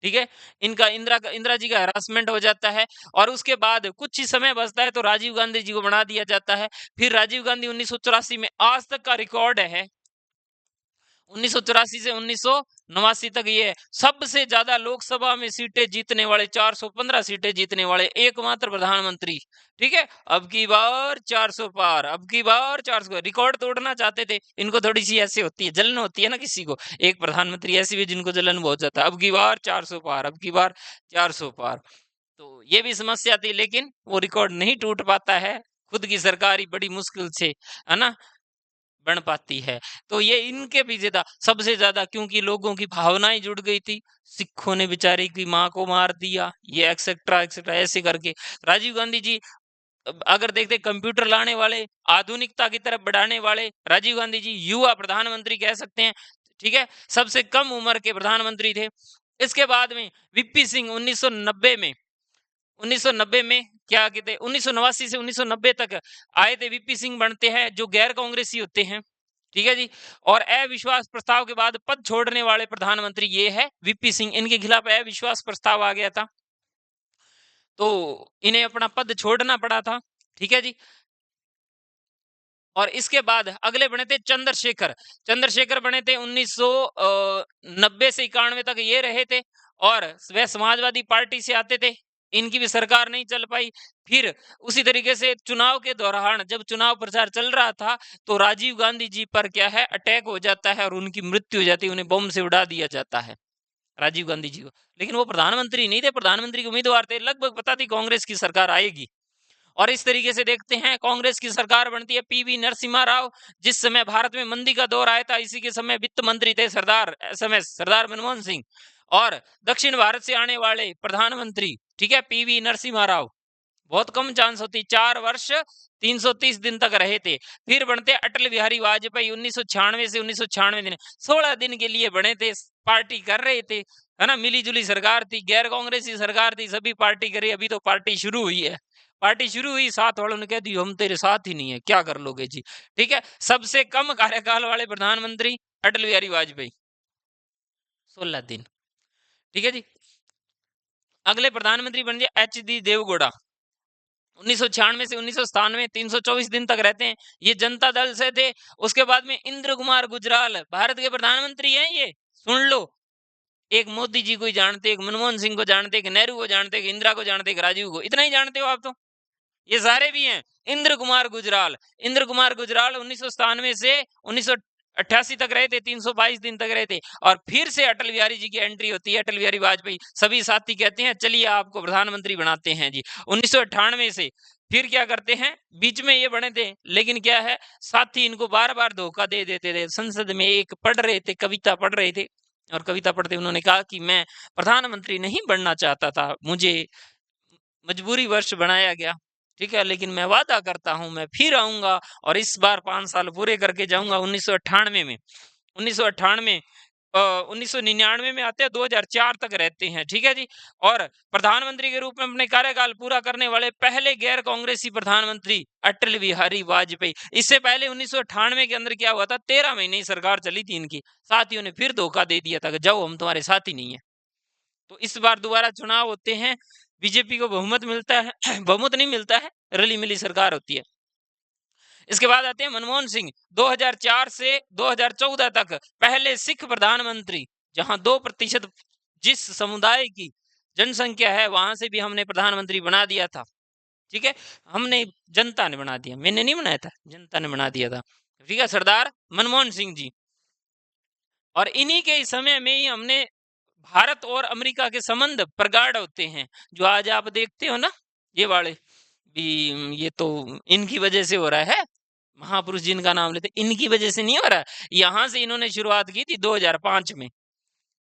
ठीक है, इनका इंदिरा जी का हरासमेंट हो जाता है और उसके बाद कुछ ही समय बचता है तो राजीव गांधी जी को बना दिया जाता है। फिर राजीव गांधी 1984 में आज तक का रिकॉर्ड है, 1984 से 1989 तक ये सबसे ज्यादा लोकसभा में सीटें जीतने वाले, 415 सीटें जीतने वाले एकमात्र प्रधानमंत्री। ठीक है, अब की बार 400 पार, अब की बार 400, रिकॉर्ड तोड़ना चाहते थे। इनको थोड़ी सी ऐसे होती है, जलन होती है ना किसी को, एक प्रधानमंत्री ऐसी भी जिनको जलन बहुत जाता है, अब की बार 400 पार, अब की बार 400 पार। तो ये भी समस्या थी, लेकिन वो रिकॉर्ड नहीं टूट पाता है, खुद की सरकार ही बड़ी मुश्किल से, है ना, बन पाती है। तो ये इनके पीछे था सबसे ज्यादा, क्योंकि लोगों की भावनाएं जुड़ गई थी। सिखों ने बेचारी की माँ को मार दिया, ये एक्सेट्रा एक्सेट्रा ऐसे करके राजीव गांधी जी, अगर देखते कंप्यूटर लाने वाले, आधुनिकता की तरफ बढ़ाने वाले, राजीव गांधी जी युवा प्रधानमंत्री कह सकते हैं। ठीक है, सबसे कम उम्र के प्रधानमंत्री थे। इसके बाद में वीपी सिंह 1990 में, 1990 में क्या कहते हैं, 1989 से 1990 तक आए थे। वीपी सिंह बनते हैं जो गैर कांग्रेसी होते हैं। ठीक है जी, और अविश्वास प्रस्ताव के बाद पद छोड़ने वाले प्रधानमंत्री ये है वीपी सिंह। इनके खिलाफ अविश्वास प्रस्ताव आ गया था तो इन्हें अपना पद छोड़ना पड़ा था। ठीक है जी, और इसके बाद अगले बने थे चंद्रशेखर। चंद्रशेखर बने थे 1990 से 91 तक ये रहे थे और वह समाजवादी पार्टी से आते थे। इनकी भी सरकार नहीं चल पाई। फिर उसी तरीके से चुनाव के दौरान जब चुनाव प्रचार चल रहा था तो राजीव गांधी जी पर क्या है, अटैक हो जाता है और उनकी मृत्यु हो जाती है, उन्हें बम से उड़ा दिया जाता है राजीव गांधी जी को। लेकिन वो प्रधानमंत्री नहीं थे, प्रधानमंत्री के उम्मीदवार थे, लगभग पता थी कांग्रेस की सरकार आएगी। और इस तरीके से देखते हैं कांग्रेस की सरकार बनती है पीवी नरसिम्हा राव, जिस समय भारत में मंदी का दौर आया था, इसी के समय वित्त मंत्री थे सरदार एसएमएस सरदार मनमोहन सिंह, और दक्षिण भारत से आने वाले प्रधानमंत्री, ठीक है, पीवी नरसिम्हा राव। बहुत कम चांस होती, 4 वर्ष 330 दिन तक रहे थे। फिर बनते अटल बिहारी वाजपेयी 1996 से 1996 दिन, 16 दिन के लिए बने थे, पार्टी कर रहे थे, है ना, मिली जुली सरकार थी, गैर कांग्रेसी सरकार थी, सभी पार्टी करी। अभी तो पार्टी शुरू हुई है, पार्टी शुरू हुई, साथ वालों ने कह दी हम तेरे साथ ही नहीं है, क्या कर लोगे जी। ठीक है, सबसे कम कार्यकाल वाले प्रधानमंत्री अटल बिहारी वाजपेयी, 16 दिन। ठीक है जी। अगले प्रधानमंत्री बन गए एच डी देवगौड़ा, 1996 से 1997, 324 दिन तक रहते हैं, ये जनता दल से थे। उसके बाद में इंद्र कुमार गुजराल भारत के प्रधानमंत्री हैं, ये सुन लो, एक मोदी जी को ही जानते, एक मनमोहन सिंह को जानते, एक नेहरू को जानते, एक इंदिरा को जानते, एक राजीव को, इतना ही जानते हो आप तो, ये सारे भी हैं। इंद्र कुमार गुजराल, इंद्र कुमार गुजराल 1997 से 1988 तक रहे थे, 322 दिन तक रहे थे, और फिर से अटल बिहारी जी की एंट्री होती है, अटल बिहारी वाजपेयी, सभी साथी कहते हैं चलिए आपको प्रधानमंत्री बनाते हैं जी। 1998 से फिर क्या करते हैं, बीच में ये बने थे, लेकिन क्या है, साथी इनको बार बार धोखा दे देते थे। संसद में एक पढ़ रहे थे, कविता पढ़ रहे थे, और कविता पढ़ते उन्होंने कहा कि मैं प्रधानमंत्री नहीं बनना चाहता था, मुझे मजबूरी वर्ष बनाया गया, ठीक है, लेकिन मैं वादा करता हूं मैं फिर आऊंगा और इस बार 5 साल पूरे करके जाऊंगा। 1998 में, 1998 1999 में आते हैं, 2004 तक रहते हैं, ठीक है जी। और प्रधानमंत्री के रूप में अपने कार्यकाल पूरा करने वाले पहले गैर कांग्रेसी प्रधानमंत्री अटल बिहारी वाजपेयी। इससे पहले 1998 के अंदर क्या हुआ था, 13 महीने ही सरकार चली थी इनकी, साथियों ने फिर धोखा दे दिया था कि जाओ हम तुम्हारे साथ ही नहीं है। तो इस बार दोबारा चुनाव होते हैं, बीजेपी को बहुमत मिलता है बहुमत नहीं मिलता है, रली मिली सरकार होती है। इसके बाद आते हैं मनमोहन सिंह, 2004 से 2014 तक पहले सिख प्रधानमंत्री, जहां 2% जिस समुदाय की जनसंख्या है वहां से भी हमने प्रधानमंत्री बना दिया था, ठीक है, हमने, जनता ने बना दिया, मैंने नहीं बनाया था, जनता ने बना दिया था, ठीक है, सरदार मनमोहन सिंह जी। और इन्हीं के समय में ही हमने भारत और अमेरिका के संबंध प्रगाढ़ होते हैं, जो आज आप देखते हो ना, ये वाले भी, ये तो इनकी वजह से हो रहा है, महापुरुष जिनका नाम लेते, इनकी वजह से नहीं हो रहा। यहां से इन्होंने शुरुआत की थी 2005 में,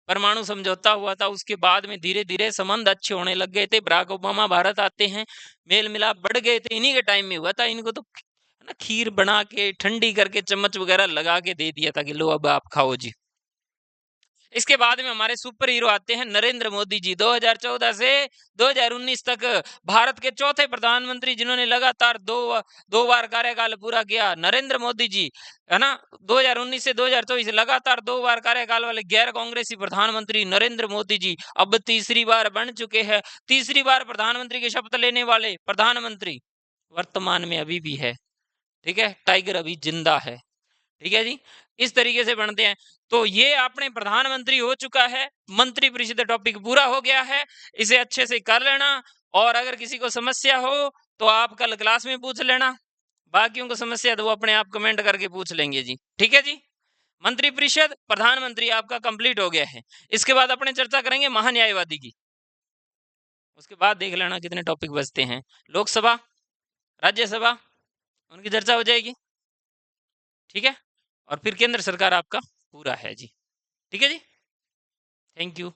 परमाणु समझौता हुआ था, उसके बाद में धीरे धीरे संबंध अच्छे होने लग गए थे। बराक ओबामा भारत आते हैं, मेल मिलाप बढ़ गए थे, इन्हीं के टाइम में हुआ था। इनको तो है ना, खीर बना के ठंडी करके चम्मच वगैरह लगा के दे दिया था कि लो अब आप खाओ जी। इसके बाद में हमारे सुपर हीरो आते हैं नरेंद्र मोदी जी, 2014 से 2019 तक भारत के चौथे प्रधानमंत्री, जिन्होंने लगातार दो बार कार्यकाल पूरा किया, नरेंद्र मोदी जी, है ना। 2019 से 2024 लगातार 2 बार कार्यकाल वाले गैर कांग्रेसी प्रधानमंत्री नरेंद्र मोदी जी अब तीसरी बार बन चुके हैं। तीसरी बार प्रधानमंत्री की शपथ लेने वाले प्रधानमंत्री वर्तमान में अभी भी है, ठीक है, टाइगर अभी जिंदा है, ठीक है जी। इस तरीके से बनते हैं। तो ये आपने प्रधानमंत्री हो चुका है, मंत्री परिषद टॉपिक पूरा हो गया है, इसे अच्छे से कर लेना। और अगर किसी को समस्या हो तो आप कल क्लास में पूछ लेना, बाकियों को समस्या तो वो अपने आप कमेंट करके पूछ लेंगे जी, ठीक है जी। मंत्री परिषद प्रधानमंत्री आपका कंप्लीट हो गया है। इसके बाद अपने चर्चा करेंगे महान्यायवादी की, उसके बाद देख लेना कितने टॉपिक बचते हैं। लोकसभा, राज्यसभा, उनकी चर्चा हो जाएगी, ठीक है। और फिर केंद्र सरकार आपका पूरा है जी, ठीक है जी। Thank you.